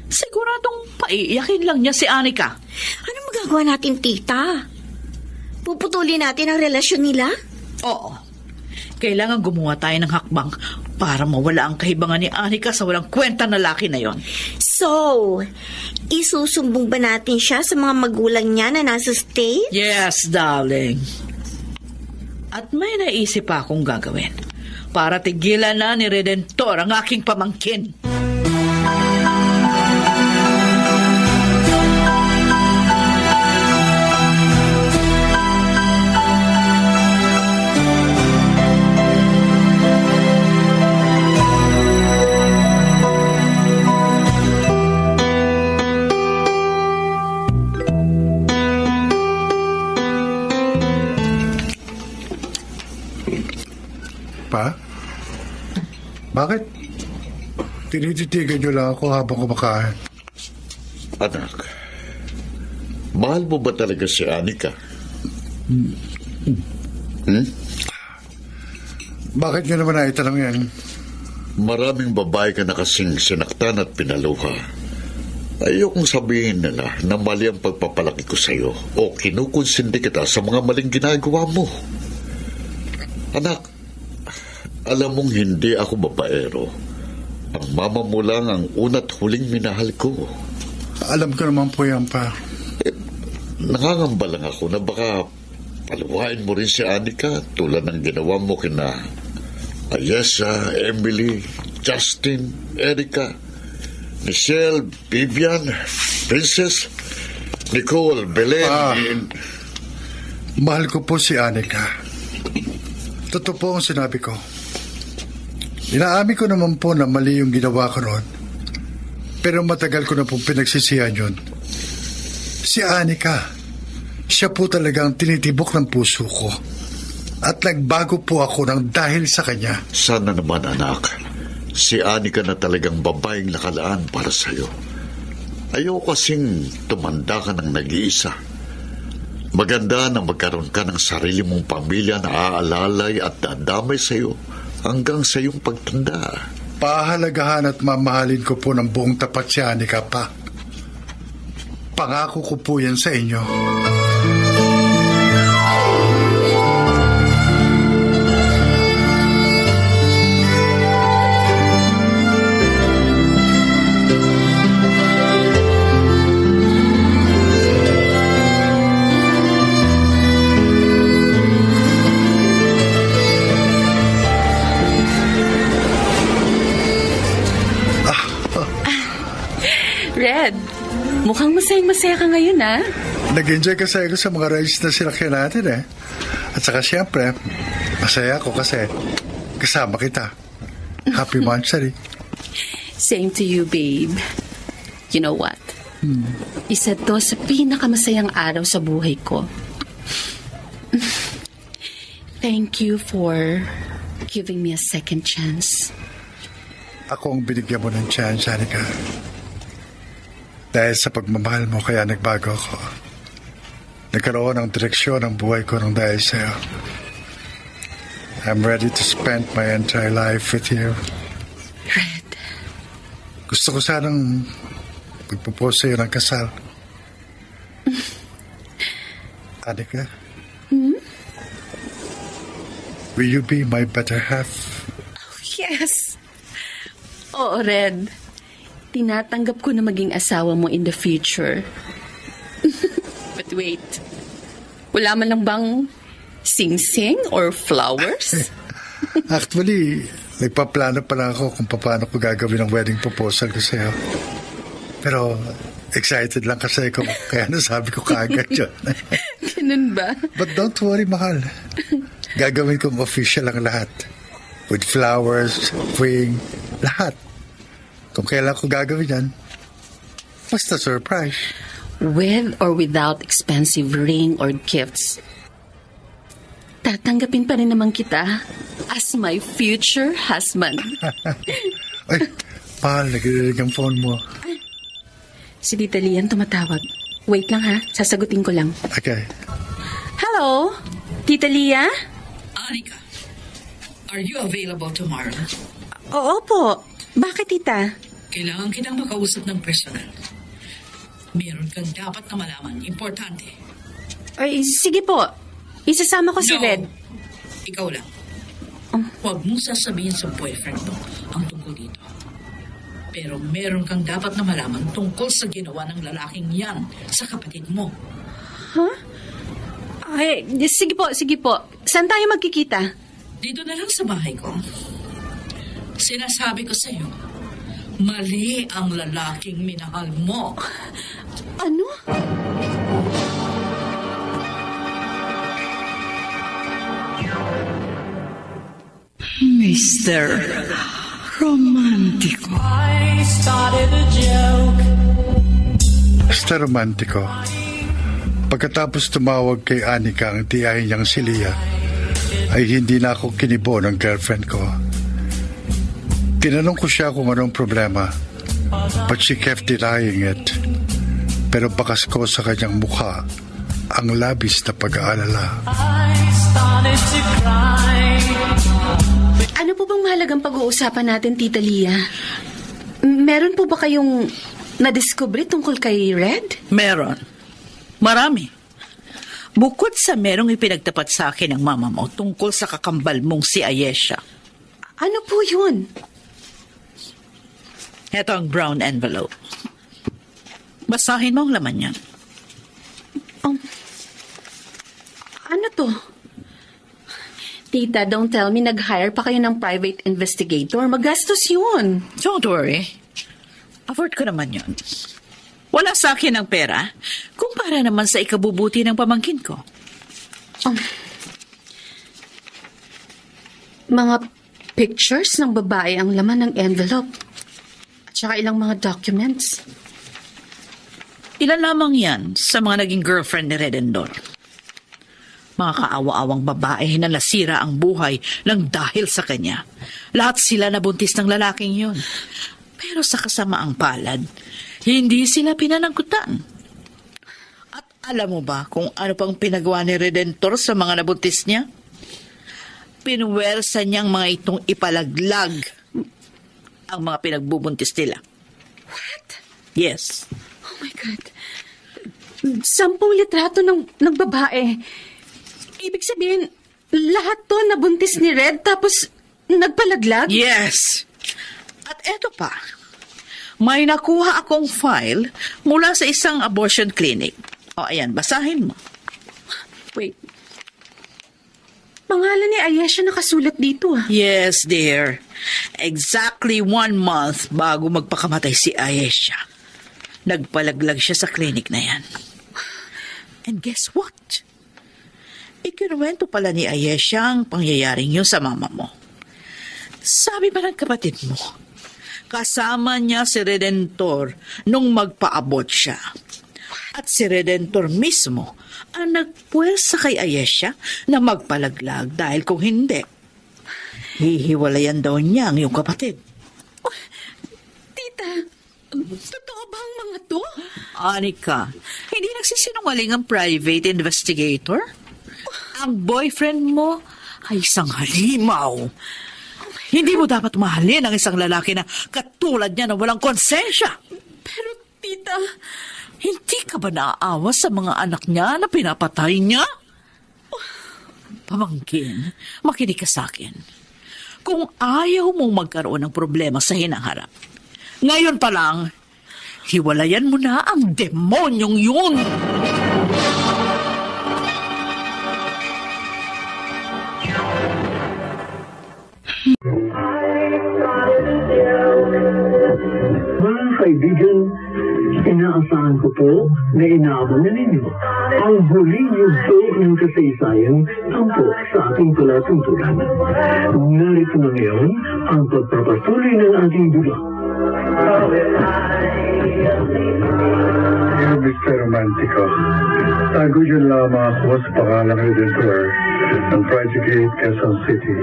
[SPEAKER 10] Siguradong paiiyakin lang niya si Anika.
[SPEAKER 7] Ano magagawa natin, tita? Puputulin natin ang relasyon nila?
[SPEAKER 10] Oo. Kailangan gumawa tayo ng hakbang para mawala ang kahibangan ni Anika sa walang kwenta na laki na yon.
[SPEAKER 7] So, isusumbong ba natin siya sa mga magulang niya na nasa States?
[SPEAKER 10] Yes, darling. At may naisip pa akong gagawin para tigilan na ni Redentor ang aking pamangkin.
[SPEAKER 4] Pa? Bakit? Tinititigan niyo lang ako habang kumakain.
[SPEAKER 8] Anak, mahal mo ba talaga si Anika?
[SPEAKER 4] Bakit niyo naman naitanong yan?
[SPEAKER 8] Maraming babae ka na kasing sinaktan at pinaluha. Ayokong sabihin nila na mali ang pagpapalaki ko sa'yo o kinukonsindi kita sa mga maling ginagawa mo. Anak, alam mong hindi ako babaero. Ang mama mo lang ang una't huling minahal ko.
[SPEAKER 4] Alam ko naman po yan, pa.
[SPEAKER 8] Nangangamba lang ako na baka paluhain mo rin si Anika tulad ng ginawa mo kina Ayesha, Emily, Justin, Erica, Michelle, Vivian, Princess, Nicole, Belen.
[SPEAKER 4] Mahal ko po si Anika. Totoo po ang sinabi ko. Inaamin ko naman po na mali yung ginawa ko noon. Pero matagal ko na pong pinagsisihan yun. Si Anika, siya po talagang tinitibok ng puso ko. At nagbago po ako ng dahil sa kanya.
[SPEAKER 8] Sana naman, anak, si Anika na talagang babaeng nakalaan para sa'yo. Ayoko kasing tumanda ka ng nag-iisa. Maganda na magkaroon ka ng sarili mong pamilya na aalalay at dadamay sa'yo hanggang sa iyong pagtanda.
[SPEAKER 4] Pahalagahan at mamahalin ko po ng buong tapat si Anika, pa. Pangako ko po yan sa inyo.
[SPEAKER 1] Red, mukhang masayang-masaya ka ngayon, ha?
[SPEAKER 4] Nag-enjoy kasi ako sa mga rides na sinakyan natin, eh. At saka siyempre, masaya ako kasi kasama kita. Happy Monthsary.
[SPEAKER 1] Same to you, babe. You know what? Isa to sa pinakamasayang araw sa buhay ko. Thank you for giving me a second chance.
[SPEAKER 4] Ako ang binigyan mo ng chance, Anika. Dahil sa pagmamahal mo, kaya nagbago ako. nagkaroon ng direksyon ang buhay ko ng dahil sa'yo. I'm ready to spend my entire life with you.
[SPEAKER 1] Red.
[SPEAKER 4] Gusto ko sanang magpropose sa'yo ng kasal. Anika? Will you be my better half?
[SPEAKER 1] Yes. Oo, Red. Tinatanggap ko na maging asawa mo in the future. But wait. Wala man lang bang sing-sing or flowers?
[SPEAKER 4] Actually, nagpaplano pa lang ako kung paano ko gagawin ang wedding proposal ko sa'yo. Pero excited lang kasi ako, kaya nasabi ko kaagad yun.
[SPEAKER 1] Ganun ba?
[SPEAKER 4] But don't worry, mahal. Gagawin kong official ang lahat. With flowers, ring, lahat. Kung kailan ko gagawin yan, basta surprise.
[SPEAKER 1] With or without expensive ring or gifts, tatanggapin pa rin naman kita as my future husband.
[SPEAKER 4] Ay, mahal, nagririg ang phone mo.
[SPEAKER 1] Si Tita Lian tumatawag. Wait lang ha, sasagutin ko lang.
[SPEAKER 4] Okay.
[SPEAKER 1] Hello? Tita Lia?
[SPEAKER 11] Anika, are you available tomorrow?
[SPEAKER 1] Oo po. Bakit, Tita?
[SPEAKER 11] Kailangan kitang makausap ng personal. Meron kang dapat na malaman. Importante.
[SPEAKER 1] Ay, sige po. Isasama ko si Red.
[SPEAKER 11] Ikaw lang. Huwag mong sasabihin sa boyfriend mo ang tungkol dito. Pero meron kang dapat na malaman tungkol sa ginawa ng lalaking yan sa kapatid mo.
[SPEAKER 1] Huh? Ay, sige po, sige po. Saan tayo magkikita?
[SPEAKER 11] Dito na lang sa bahay ko. Sinasabi ko sa'yo, mali ang lalaking minahal mo.
[SPEAKER 1] Ano?
[SPEAKER 10] Mr. Romantico.
[SPEAKER 3] I started a joke.
[SPEAKER 4] Basta romantiko. Pagkatapos tumawag kay Anika ang tiyahin niyang si Lia, ay hindi na ako kinibo ng girlfriend ko. Tinanong ko siya kung anong problema, but she kept denying it. Pero bakas ko sa kanyang mukha ang labis na pag-aalala.
[SPEAKER 3] I started to cry.
[SPEAKER 1] Ano po bang mahalagang pag-uusapan natin, Tita Lia? Meron po ba kayong nadiskubre tungkol kay Red?
[SPEAKER 10] Meron. Marami. Bukod sa merong ipinagtapat sa akin ng mama mo tungkol sa kakambal mong si Ayesha.
[SPEAKER 1] Ano po yun?
[SPEAKER 10] Ito ang brown envelope. Basahin mo ang laman niyan.
[SPEAKER 1] Ano to? Tita, don't tell me nag-hire pa kayo ng private investigator. Magastos yun.
[SPEAKER 10] Don't worry. Afford ko naman yun. Wala sa akin ang pera kumpara naman sa ikabubuti ng pamangkin ko.
[SPEAKER 1] Mga pictures ng babae ang laman ng envelope. At saka ilang mga documents.
[SPEAKER 10] Ilan lamang yan sa mga naging girlfriend ni Redendor. Mga kaawa-awang babae na nasira ang buhay lang dahil sa kanya. Lahat sila nabuntis ng lalaking yun. Pero sa kasamaang palad, hindi sila pinanagutan. At alam mo ba kung ano pang pinagawa ni Redentor sa mga nabuntis niya? Pinuwersa niyang mga itong ipalaglag ang mga pinagbubuntis nila.
[SPEAKER 1] What?
[SPEAKER 10] Yes.
[SPEAKER 1] Oh my God. 10 litrato ng babae. Ibig sabihin, lahat to nabuntis ni Red tapos nagpalaglag?
[SPEAKER 10] Yes. At eto pa, may nakuha akong file mula sa isang abortion clinic. O ayan, basahin mo.
[SPEAKER 1] Wait. Pangalan ni Ayesha nakasulat dito ah.
[SPEAKER 10] Yes, dear. Exactly 1 month bago magpakamatay si Ayesha. Nagpalaglag siya sa clinic na yan. And guess what? Ikinuwento pala ni Ayesha ang pangyayaring yun sa mama mo. Sabi ba ng kapatid mo, kasama niya si Redentor nung magpaabot siya. At si Redentor mismo ang nagpuwersa kay Ayesha na magpalaglag dahil kung hindi, hihiwalayan daw niya ang iyong kapatid.
[SPEAKER 1] Oh, tita, totoo ba ang mga to?
[SPEAKER 10] Anika, hindi na nagsisinungaling ang private investigator? Ang boyfriend mo ay isang halimaw. Hindi mo dapat mahalin ang isang lalaki na katulad niya na walang konsensya.
[SPEAKER 1] Pero, tita...
[SPEAKER 10] Hindi ka ba naaawa sa mga anak niya na pinapatay niya? Pamangkin, makinig ka sa akin. Kung ayaw mong magkaroon ng problema sa hinaharap, ngayon pa lang, hiwalayan mo na ang demonyong yun!
[SPEAKER 12] Mga kaibigan, inaasahan ko po na inaabangan ninyo ang huling yugto ng kasaysayan tungkol sa ating palatuntunan. Narito na ngayon ang pagpapatuloy ng ating dula.
[SPEAKER 4] Mr. Romantico, tago dyan lamang ako sa pangalang Redentor ng Project 8 Quezon City.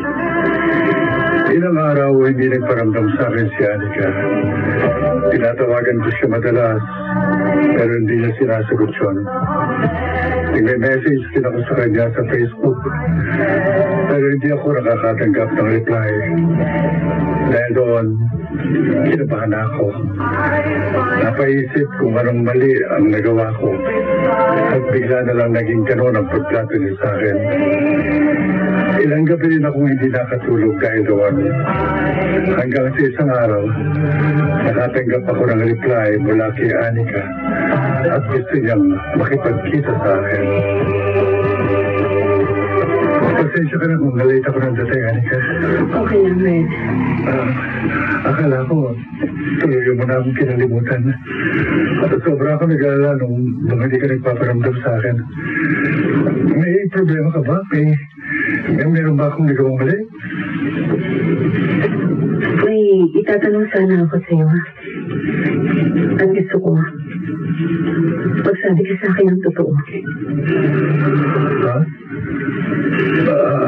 [SPEAKER 4] Ilang araw hindi nagparamdam sa akin si Anika. Tinatawagan ko siya madalas, pero hindi niya sinasagot yun. Nagme-message din ako sa kanya sa Facebook, pero hindi ako nakakatanggap ng reply. Dahil doon, kinabahan ako. Napaisip kung anong mali ang nagawa ko. At bigla na lang naging ganon ang pagplato niya sa akin. Ilang gabi rin akong hindi nakatulog dahil doon. Hanggang sa isang araw, nakatanggap ako ng reply mula kay Anika at gusto niyang makipagkita sa akin. Pasensya ka na kung nalate ako ng dating, Anika.
[SPEAKER 12] Okay lang, Red.
[SPEAKER 4] Akala ko, tuloy mo na akong kinalimutan. At sobra ako nag-alala nung hindi ka nagpaparamdam sa akin. May problema ka ba? Meron ba akong nagawang mali?
[SPEAKER 12] May itatanong sana ako sa iyo. Ang gusto ko, magsabi ka sa akin ng totoo.
[SPEAKER 4] Ha?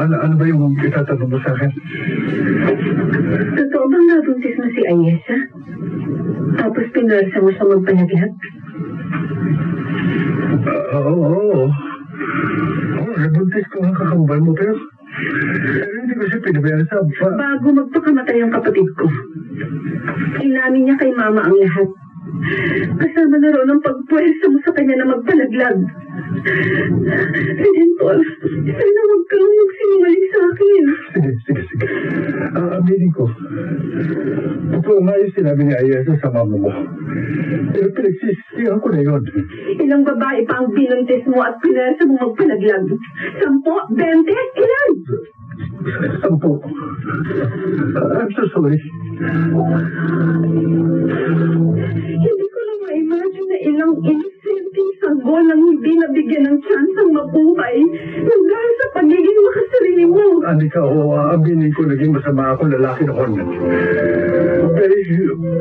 [SPEAKER 4] Ano ba yung itatanong mo sa akin?
[SPEAKER 12] Totoo bang nabuntis mo si Ayesa? Tapos pinarsa mo sa magpanaglag?
[SPEAKER 4] Oo. Nabuntis ko ang kakambal mo, pero hindi ko siya pinabayaan sa abba.
[SPEAKER 12] Bago magpakamatay ang kapatid ko, inamin niya kay Mama ang lahat. Kasama na roon ang pagpuwersa mo sa kanya na magpalaglag. Redentor, sana huwag kang magsinungaling sa akin.
[SPEAKER 4] Sige. Aminin ko. Totoo nga yung sinabi ni Ayesa sa mama mo. Pero pinagsisihan ko na yun.
[SPEAKER 12] Ilang babae pa ang binuntis mo at pinarsa mo magpalaglag? 10? 20? Ilan?
[SPEAKER 4] 10. I'm so sorry.
[SPEAKER 12] Hindi ko na ma-imagine na ilang inosenteng sanggol ang hindi nabigyan ng chance ang mabuhay nang dahil sa pagiging makasarili mo.
[SPEAKER 4] Anika, aminin ko naging masama akong lalaki noon. Pero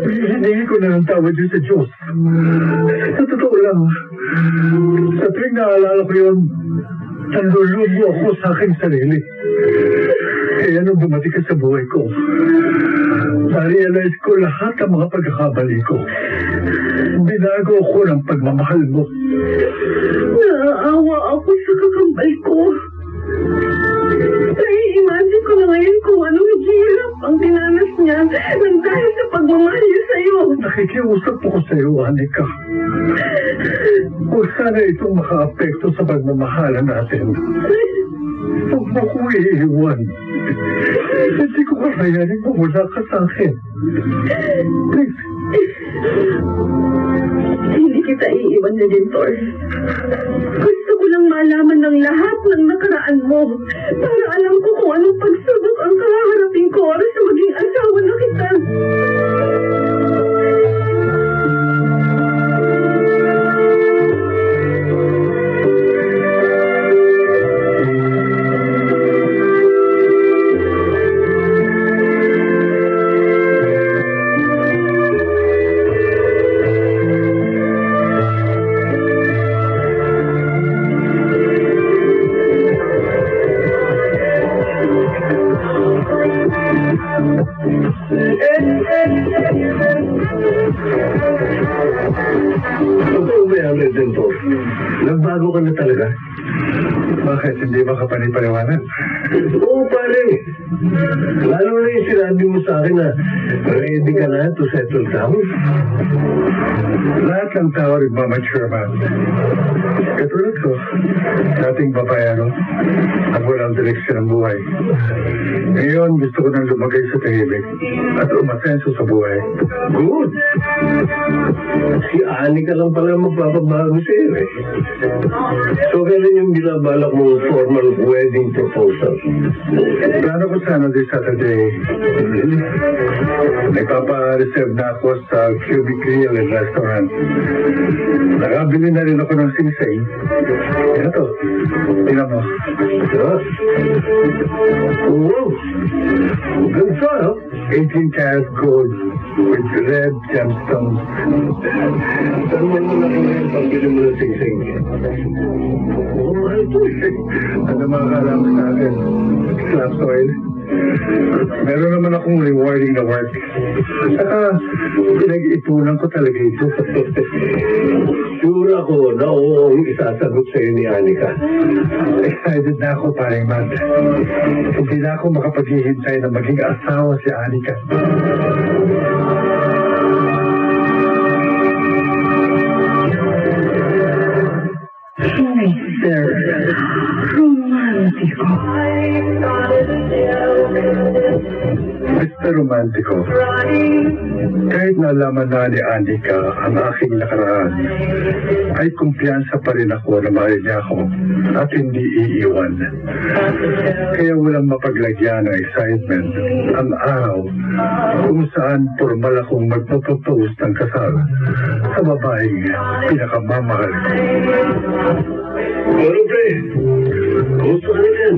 [SPEAKER 4] hiningi ko na ng tawad yun sa Diyos. Sa totoo lang, sa tuwing naalala ko yun, nanlulubo ako sa aking sarili. Kaya nung dumating ka sa buhay ko, na-realize ko lahat ang mga pagkakamali ko. Binago ko ng pagmamahal mo.
[SPEAKER 12] Naaawa ako sa kakambal ko. Nai-imagine ko na ngayon kung anong hirap ang dinanas niya nang dahil sa pagmamahal niya sa'yo.
[SPEAKER 4] Nakikiusap ako sa'yo, Anika. Huwag sana itong maka-apekto sa pagmamahalan natin. Huwag mo ko iiwan. Hindi ko kakayanin kung wala ka sa akin. Please.
[SPEAKER 12] Hindi kita iiwan, Redentor. Gusto ko lang malaman ng lahat ng nakaraan mo para alam ko kung anong pagsubok ang kaharapin ko oras sa maging asawa na kita. Totoo ba yan, Redentor? nagbago ka na talaga.
[SPEAKER 13] Bakit? Hindi ba ka panipaliwanag?
[SPEAKER 12] Oo, pare. Lalo na yung sinabi mo sa akin na ready ka na to settle down.
[SPEAKER 13] Lahat ng tao nagmamature, man. Katulad ko, dating babayaro, ang walang direksyon ng buhay. Ngayon, gusto ko nang lumagay sa tahimik at umasenso sa buhay.
[SPEAKER 12] Good. Si Anika lang pala magpapabago sa'yo eh. So, kailan yung binabalak mong formal wedding proposal?
[SPEAKER 13] Plano ko sana this Saturday. Nagpapa-reserve na ako sa Cubic Grill and Restaurant. Nakabili na rin ako ng singsing. Yan ito. Tingnan mo.
[SPEAKER 12] Wow. Ganda, no?
[SPEAKER 13] 18 karat gold with red gemstones.
[SPEAKER 12] Saan mo naman ako ngayon pagbili mo ng singsing? Oo, mahal po eh.
[SPEAKER 13] Ano makakala mo sa akin? Slaps oil. Meron naman akong rewarding na work. Saka, pinag-ipunan ko talaga ito.
[SPEAKER 12] Sure ako na oo ang isasagot sa'yo ni Anika.
[SPEAKER 13] Excited na ako, paring Matt. Hindi na ako makapaghihintay na maging asawa si Anika.
[SPEAKER 12] Mr. Romantico.
[SPEAKER 13] Mr. Romantico, kahit nalaman na ni Anika ang aking nakaraan, ay kumpiyansa pa rin ako na mahal niya ako at hindi iiwan. Kaya walang mapaglagyan ng excitement ang araw kung saan formal akong magpapropose ng kasal sa babaeng pinakamamahal ko.
[SPEAKER 12] Pero pre, gusto ka na dyan.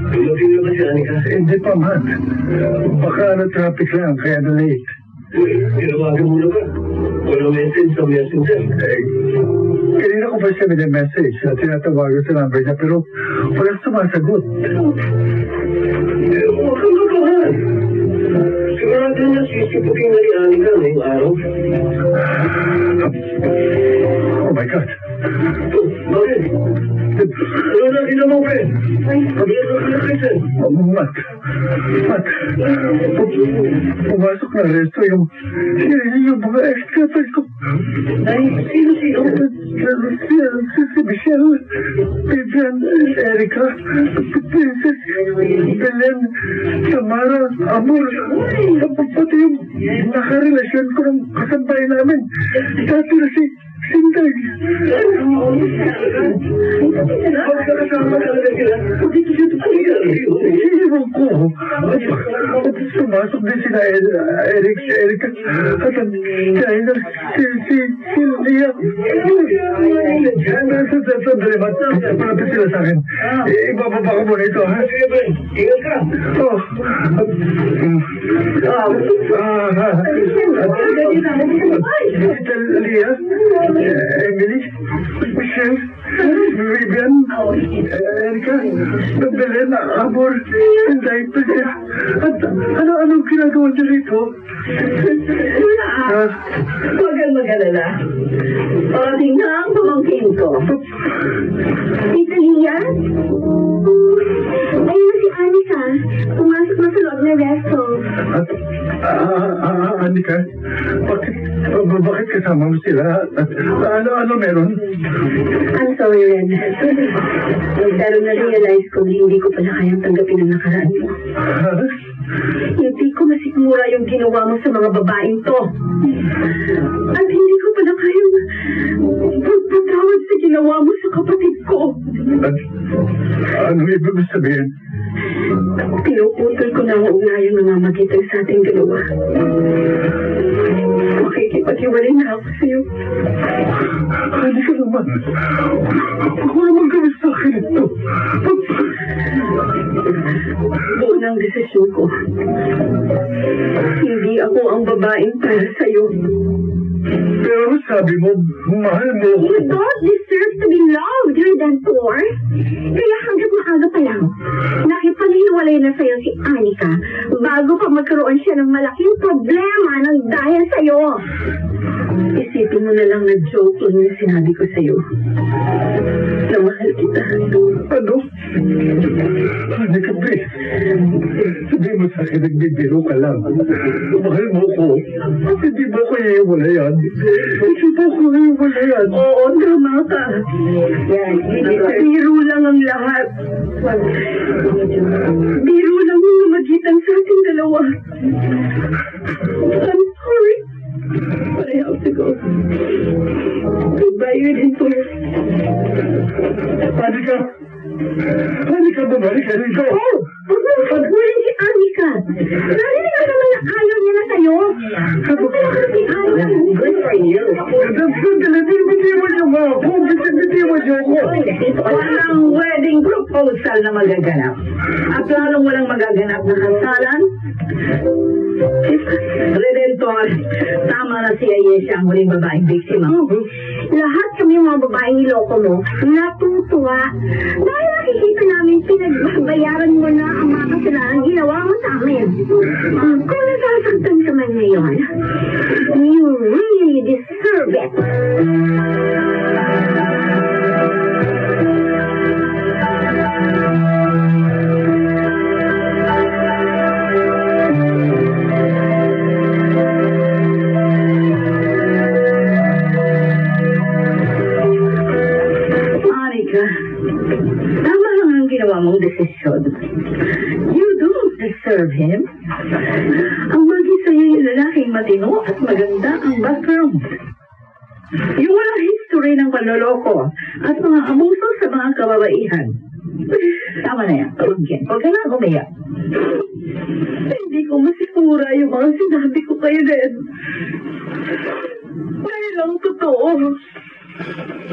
[SPEAKER 12] Dumating na ba si Anika?
[SPEAKER 13] Hindi pa man. Baka na-traffic lang, kaya na-late.
[SPEAKER 12] Uy, tinawagan mo na ba? Walang message sa messenger.
[SPEAKER 13] Kanina ko pa siya message na tinatawagan sa number niya, pero walang sumasagot.
[SPEAKER 12] Huwag kang kakahan. Sigurado na sisiputin na ni Anika ngayong araw.
[SPEAKER 13] Oh my God.
[SPEAKER 12] Bakit? Ano nakita mo, pre? Pabilis mo sa location.
[SPEAKER 13] Matt. Pumasok na resto yung mga ex-couple ko.
[SPEAKER 12] Ay, sino?
[SPEAKER 13] Si Michelle, Vivian, Erica, Princess, Belen, Samara, Amor, pati yung nakarelasyon ko ng kasabay namin. Dati na si Sinday.
[SPEAKER 12] Pagkakasama talaga sila. Dito siya
[SPEAKER 13] Iwan ko. Sumasok din sila Eric at ang China si Lia. Sandali, malapit sila sa akin. Ibababa ko muna ito, ha?
[SPEAKER 12] Ingat ka.
[SPEAKER 13] Lia, Emily, Michelle, Vivian, Erica, Belen, Amor, Sinday, Princess. At anong ginagawa niyo rito?
[SPEAKER 14] Huwag kang mag-alala. Parating na ang pamangkin ko. Tita Lia? Ayun na si Anika. Pumasok na sa loob ng resto.
[SPEAKER 13] Anika? Bakit kasama mo sila? Ano meron?
[SPEAKER 14] I'm sorry, Ren. Pero na-realize ko hindi ko pala kayang tanggapin ang nakaraan mo. Hindi ko masikmura yung ginawa mo sa mga babaeng to. At hindi ko pala kayang pagpatawad sa ginawa mo sa kapatid ko.
[SPEAKER 13] Ano ibig mo sabihin?
[SPEAKER 14] Pinuputol ko na ang ugnayang namamagitan sa ating dalawa. Makikipag-iwalay na ako sa'yo.
[SPEAKER 13] Hindi ka naman. Ako naman gawin sa akin ito.
[SPEAKER 14] Buon ang desisyon ko. Hindi ako ang babaeng para sa'yo.
[SPEAKER 13] Pero sabi mo, mahal mo ako.
[SPEAKER 14] You don't deserve to be loved, Redentor. Kaya hanggat maaga pa lang, nakipaghiwalay na sa'yo si Anika bago pa magkaroon siya ng malaking problema ng dahil sa'yo. Isipin mo na lang na joke lang yung sinabi ko sa'yo. Na mahal kita.
[SPEAKER 13] Ano? Anika, please. Sabihin mo sa akin, nagbibiro ka lang. Mahal mo ko. Hindi mo ko iiwalayan. Hindi mo ko iiwalayan.
[SPEAKER 14] Oo, tama ka. Biro lang ang lahat. Biro lang yung magitan sa ating dalawa. I'm sorry. But I have to go. Goodbye, Redentor.
[SPEAKER 13] Anika! Anika, bumalik ka rito!
[SPEAKER 14] Oh! Wala si Anika. Narinig ka naman na ayaw niya na sa'yo. Wala si Anika. Good for you.
[SPEAKER 13] Bitiwan niyo ba ako? Bitiwan niyo ako.
[SPEAKER 10] Walang wedding proposal na magaganap. At lalong walang magaganap na kasalan. Redentor, tama na si Ayesha ang huling babaeng biktima.
[SPEAKER 14] Lahat kami mga babaeng niloko mo, natutuwa. Dahil nakikita namin pinagbabayaran mo na ang mga kasalanan ginawa mo sa amin. Kung nasasaktan ka man ngayon, you really deserve it.
[SPEAKER 10] Tama lang ang ginawa mong desisyon. You don't deserve him. Ang bagay sa'yo yung lalaking matino at maganda ang background. Yung walang history ng panloloko at mga abuso sa mga kababaihan. Tama na yan. Huwag ka na umiyak.
[SPEAKER 14] Hindi ko masikura yung mga sinabi ko kayo din. Dahil lang totoo.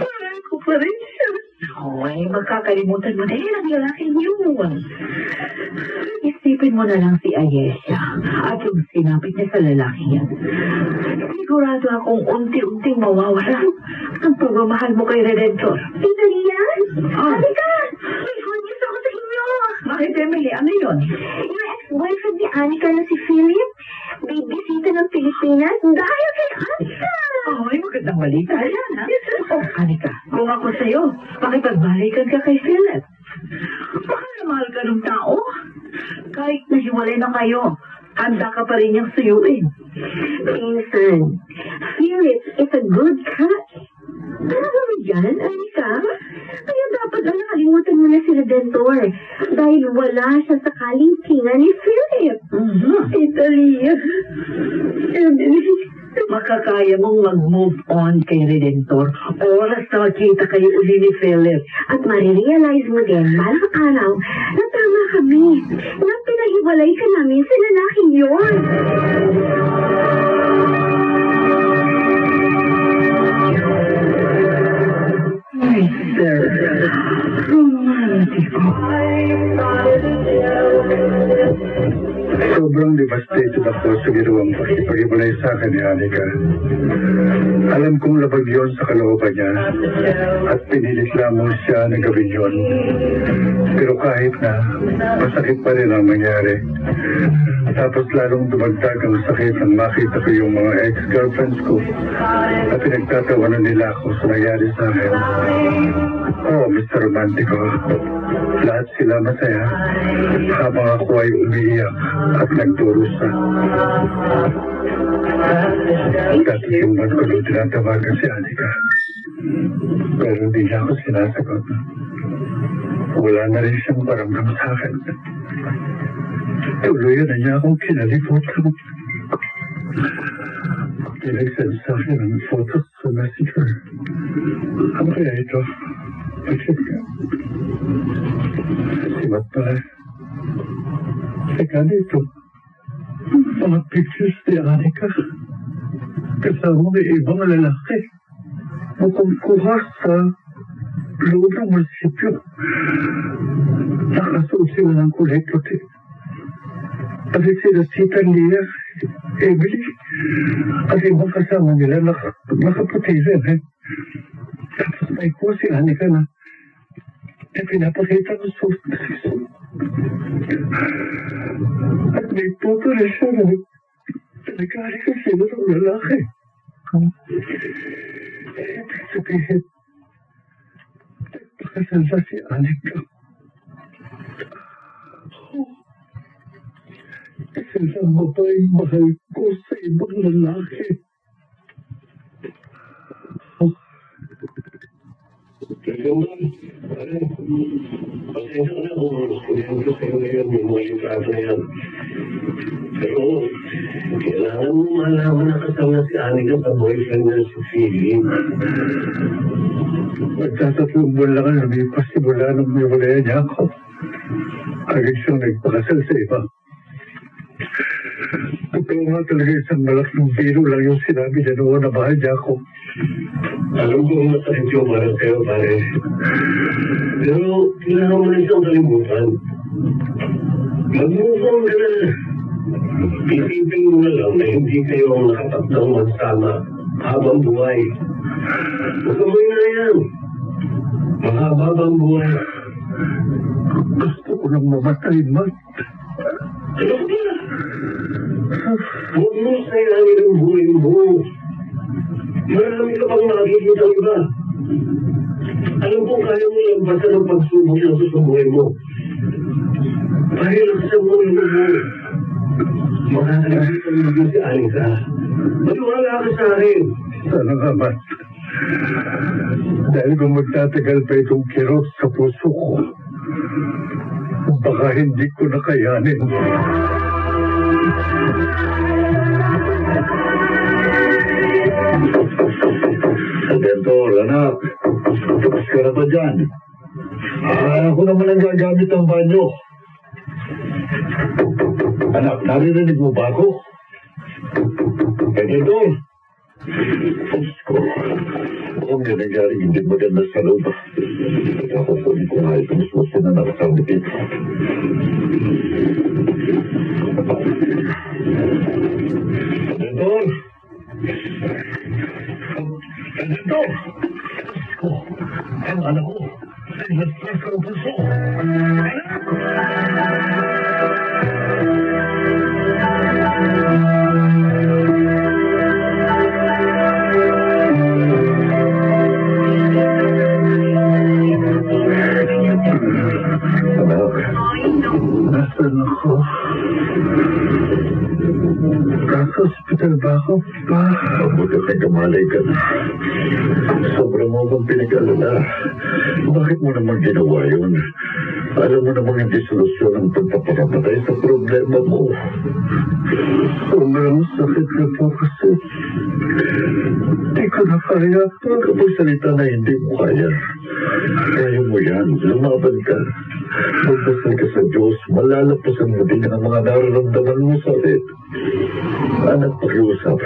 [SPEAKER 14] Parang ko pa rin siya.
[SPEAKER 10] Ay, magkakalimutan mo dahil ang lalaking yun. Isipin mo na lang si Ayesha at yung sinapit niya sa lalaking yan. Sigurado akong unti-unting mawawala ang pagmamahal mo kay Redentor.
[SPEAKER 14] Tita Lia? Halika! May good news ako sa inyo.
[SPEAKER 10] Bakit, Emily? Ano yun?
[SPEAKER 14] Yung ex-boyfriend ni Anika na si Philip, bibisita ng Pilipinas dahil kay Anika.
[SPEAKER 10] Ay, magandang balita yan, ha? Oh, Anika, kung ako sa'yo, makipagbalikan ka kay Philip. Baka namahal ka ng tao. Kahit nahiwalay na kayo, handa ka pa rin niyang suyuin.
[SPEAKER 14] Pinsan, Philip is a good catch. Ano ba yan, Anika? Kaya dapat na nakalimutan mo na si Redentor dahil wala siya sa kalingkingan ni Philip. Italia.
[SPEAKER 10] Makakaya mong mag-move on kay Redentor. Oras na magkita kayo uli ni Philip.
[SPEAKER 14] At marirealize mo din balang araw na tama kami na pinahiwalay ka namin sa lalaking yun.
[SPEAKER 10] Mr. Romantico.
[SPEAKER 13] Sobrang devastated ako sa ginawang pakipag-ibalay sa akin ni Anika. Alam kong labag yon sa kalooban niya at pinilit lamang siya na gawin yon. Pero kahit na, masakit pa rin ang mangyari. Tapos lalong dumagdag ang sakit nang makita ko yung mga ex-girlfriends ko at pinagtatawanan nila ako sa nangyari sa akin. Oh, Mr. Romantico, lahat sila masaya habang ako ay umiiyak at nagdurusa. Dati yung man ko doon tinatawagan si Anika. Pero hindi niya ako sinasagot. Wala na rin siyang paramdam sa akin. Tuluyan na niya akong kinalimutan. Pinag-send sa akin ang photos sa messenger. Ano kaya ito? Pag-check ka. Simat pala. Teka dito. Mga pictures ni Anika. Kasama ng ibang lalaki. Mukhang kuha sa loob ng munisipyo. Nakasuot sila ng kulay puti. Pati sila Tita Lia, Emily, at ibang kasama nila nakaputi rin. Tapos may po si Anika na pinapakita ng suit na siso. At may puto rin siya na nag-aari ka sila ng lalaki. Ibig sabihin, nagpakasal na si Anika. Isa lang babaeng mahal ko sa ibang lalaki.
[SPEAKER 12] Pasensya ko na kung kulihan ko sa'yo ngayon yung mga litrato na yan. Pero, kailangan mo malaman na kasama si Anika sa boyfriend niya si Philip.
[SPEAKER 13] Magtatatlong buwan lang ang lumipas simula nung niwalayan niya ako. Agad siyang nagpakasal sa iba. Totoo nga talaga isang malaking biro lang yung sinabi niya noon na mahal niya ako.
[SPEAKER 12] Alam ko masakit yung para sa'yo, pare. Pero, kailangan mo na isang kalimutan. Mag-move on ka na. Isipin mo na lang na hindi kayo ang nakataktang magsama habang buhay. Masamay na yan. Mahaba bang buhay?
[SPEAKER 13] Gusto ko nang mamatay, Matt.
[SPEAKER 12] Ano ba? Huwag mo sayangin ang buhay mo. Marami ka pang makikita ang iba. Alam kong kaya mo lampasan ang pagsubok ng susubuhay mo. Pahilaksan mo yung mo. Makakalimutan mo din si Anika. Maliwala ka sa akin.
[SPEAKER 13] Sana nga, Matt. Dahil kung magtatagal pa itong kirot sa puso ko, baka hindi ko na kayanin.
[SPEAKER 8] Dentor, anak. Tapos ka na ba dyan? Ako naman ang gagamit ng banyo. Anak, naririnig mo ba ako? Dentor! Diyos ko. Mukhang may nangyaring hindi maganda sa loob. Kakakunin ko nga itong susi na nakasama dito. Dentor! Dentor! Ang anak ko, ay nagpas ang puso.
[SPEAKER 13] Nasaan ako? Nasa hospital ba ako, pa?
[SPEAKER 8] Mabuti kang kamalay ka na. Sobrang mo bang pinag-alala. Bakit mo naman ginawa yun? Alam mo namang hindi solusyon ang pagpapakamatay sa problema mo.
[SPEAKER 13] Sobrang sakit na po kasi. Hindi ko na kaya.
[SPEAKER 8] Huwag ka magsalita na hindi mo kaya. Kaya mo yan. Lumaban ka. Magdasal ka sa Diyos. Malalapasan mo din ang mga nararamdaman mo sa sakit. Anak, pakiusap.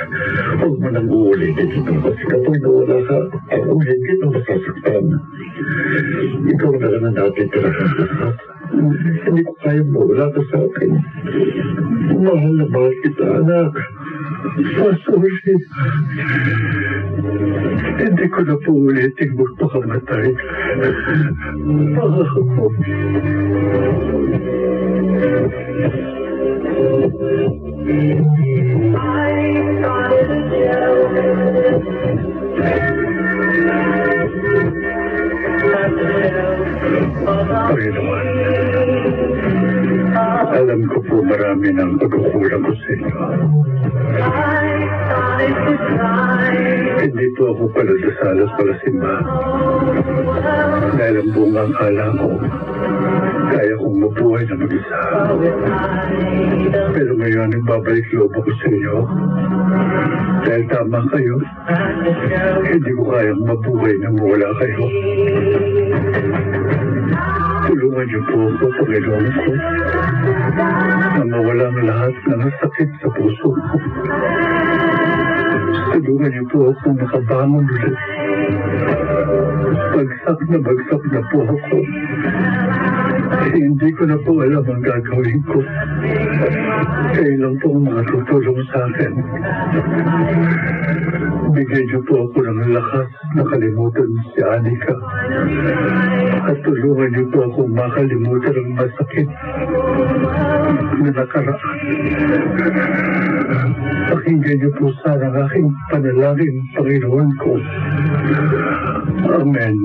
[SPEAKER 8] Huwag mo nang uulitin ito. Kasi kapag nawala ka, ako higit na masasaktan. Ikaw na lang ang natitira ng bukas. Hindi ko kaya mawala ka sa akin. Mahal na mahal kita, anak.
[SPEAKER 13] Sorry. Hindi ko na po ulitin magpakamatay. Ako. Panginoon, alam ko po marami ng pagkukulang ko sa inyo. Hindi po ako paladasalas pala simba. Dahil ang bungang ala ko, kaya kong mabuhay na mag-isa. Pero ngayon, nagbabalik loob ako sa inyo. Dahil tama kayo, hindi ko kayang mabuhay na mawala kayo. Tulungan niyo po ako, Panginoon ko, na mawala ang lahat ng sakit sa puso ko. Tulungan niyo po ako makabangon ulit. Bagsak na po ako. Hindi ko na po alam ang gagawin ko. Kayo lang po ang makatutulong sa akin. Bigyan niyo po ako ng lakas na kalimutan si Anika. At tulungan niyo po ako makalimutan ang masakit na nakaraan. Pakinggan niyo po sana ang aking panalangin, Panginoon ko. Amen.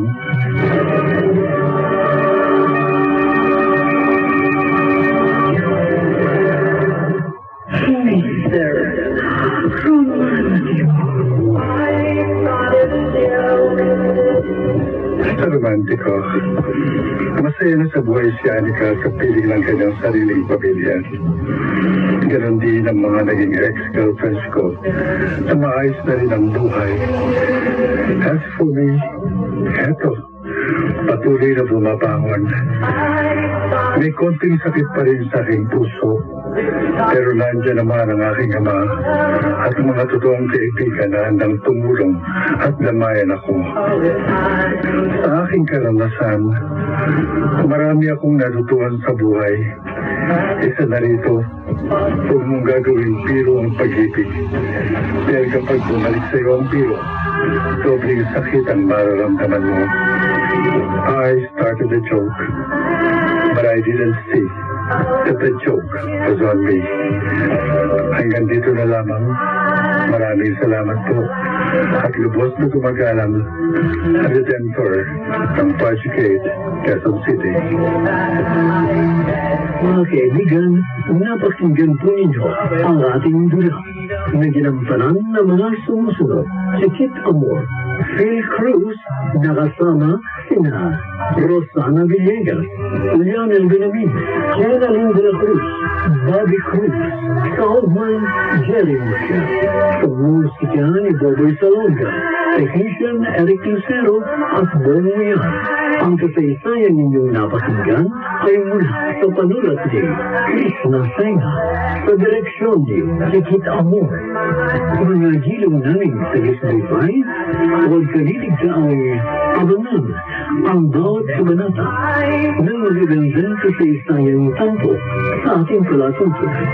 [SPEAKER 13] Romantiko. Masaya na sa buhay si Anika sa piling ng kanyang sariling pamilya. Ganon din ang mga naging ex-girlfriends ko na maayos na rin ang buhay. As for me, eto, patuloy na bumabangon. May konting sakit pa rin sa aking puso, pero nandiyan naman ang aking ama at mga totoong kaibigan na handang tumulong at lamayan ako. Sa aking karanasan, marami akong natutuhan sa buhay. Isa na rito, huwag mong gagawin biro ang pag-ibig. Dahil kapag bumalik sa iyo ang biro, dobling sakit ang mararamdaman mo. I started a joke, but I didn't see that the joke was on me. Hanggang dito na lamang. Maraming salamat po. At lubos na gumagalang ang Redentor ng Project Quezon City.
[SPEAKER 12] Mga kaibigan, napakinggan po ninyo ang ating dula na ginampanan ng mga sumusunod. Si Kit Amor, Phil Cruz, nakasama sina Rosana Villegas, Lionel Benamin, Jenaline de la Cruz, Bobby Cruz, Salman Jerry Murcia, sa musika ni Boboy Salonga, technician Eric Lucero at Bon Muyan. Ang kasaysayan ninyong napakinggan ay mula sa panulat ni Krishna Senga, sa direksyon ni Kit Amor. Mga gilong namin sa Gisbay, huwag kalilig ka ay abangan ang bawat kabanata ng magagandang kasaysayang tampo sa ating palatuntunan.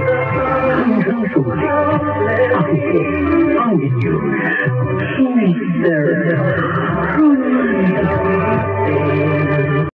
[SPEAKER 12] Hanggang sa muli, ako po ang inyong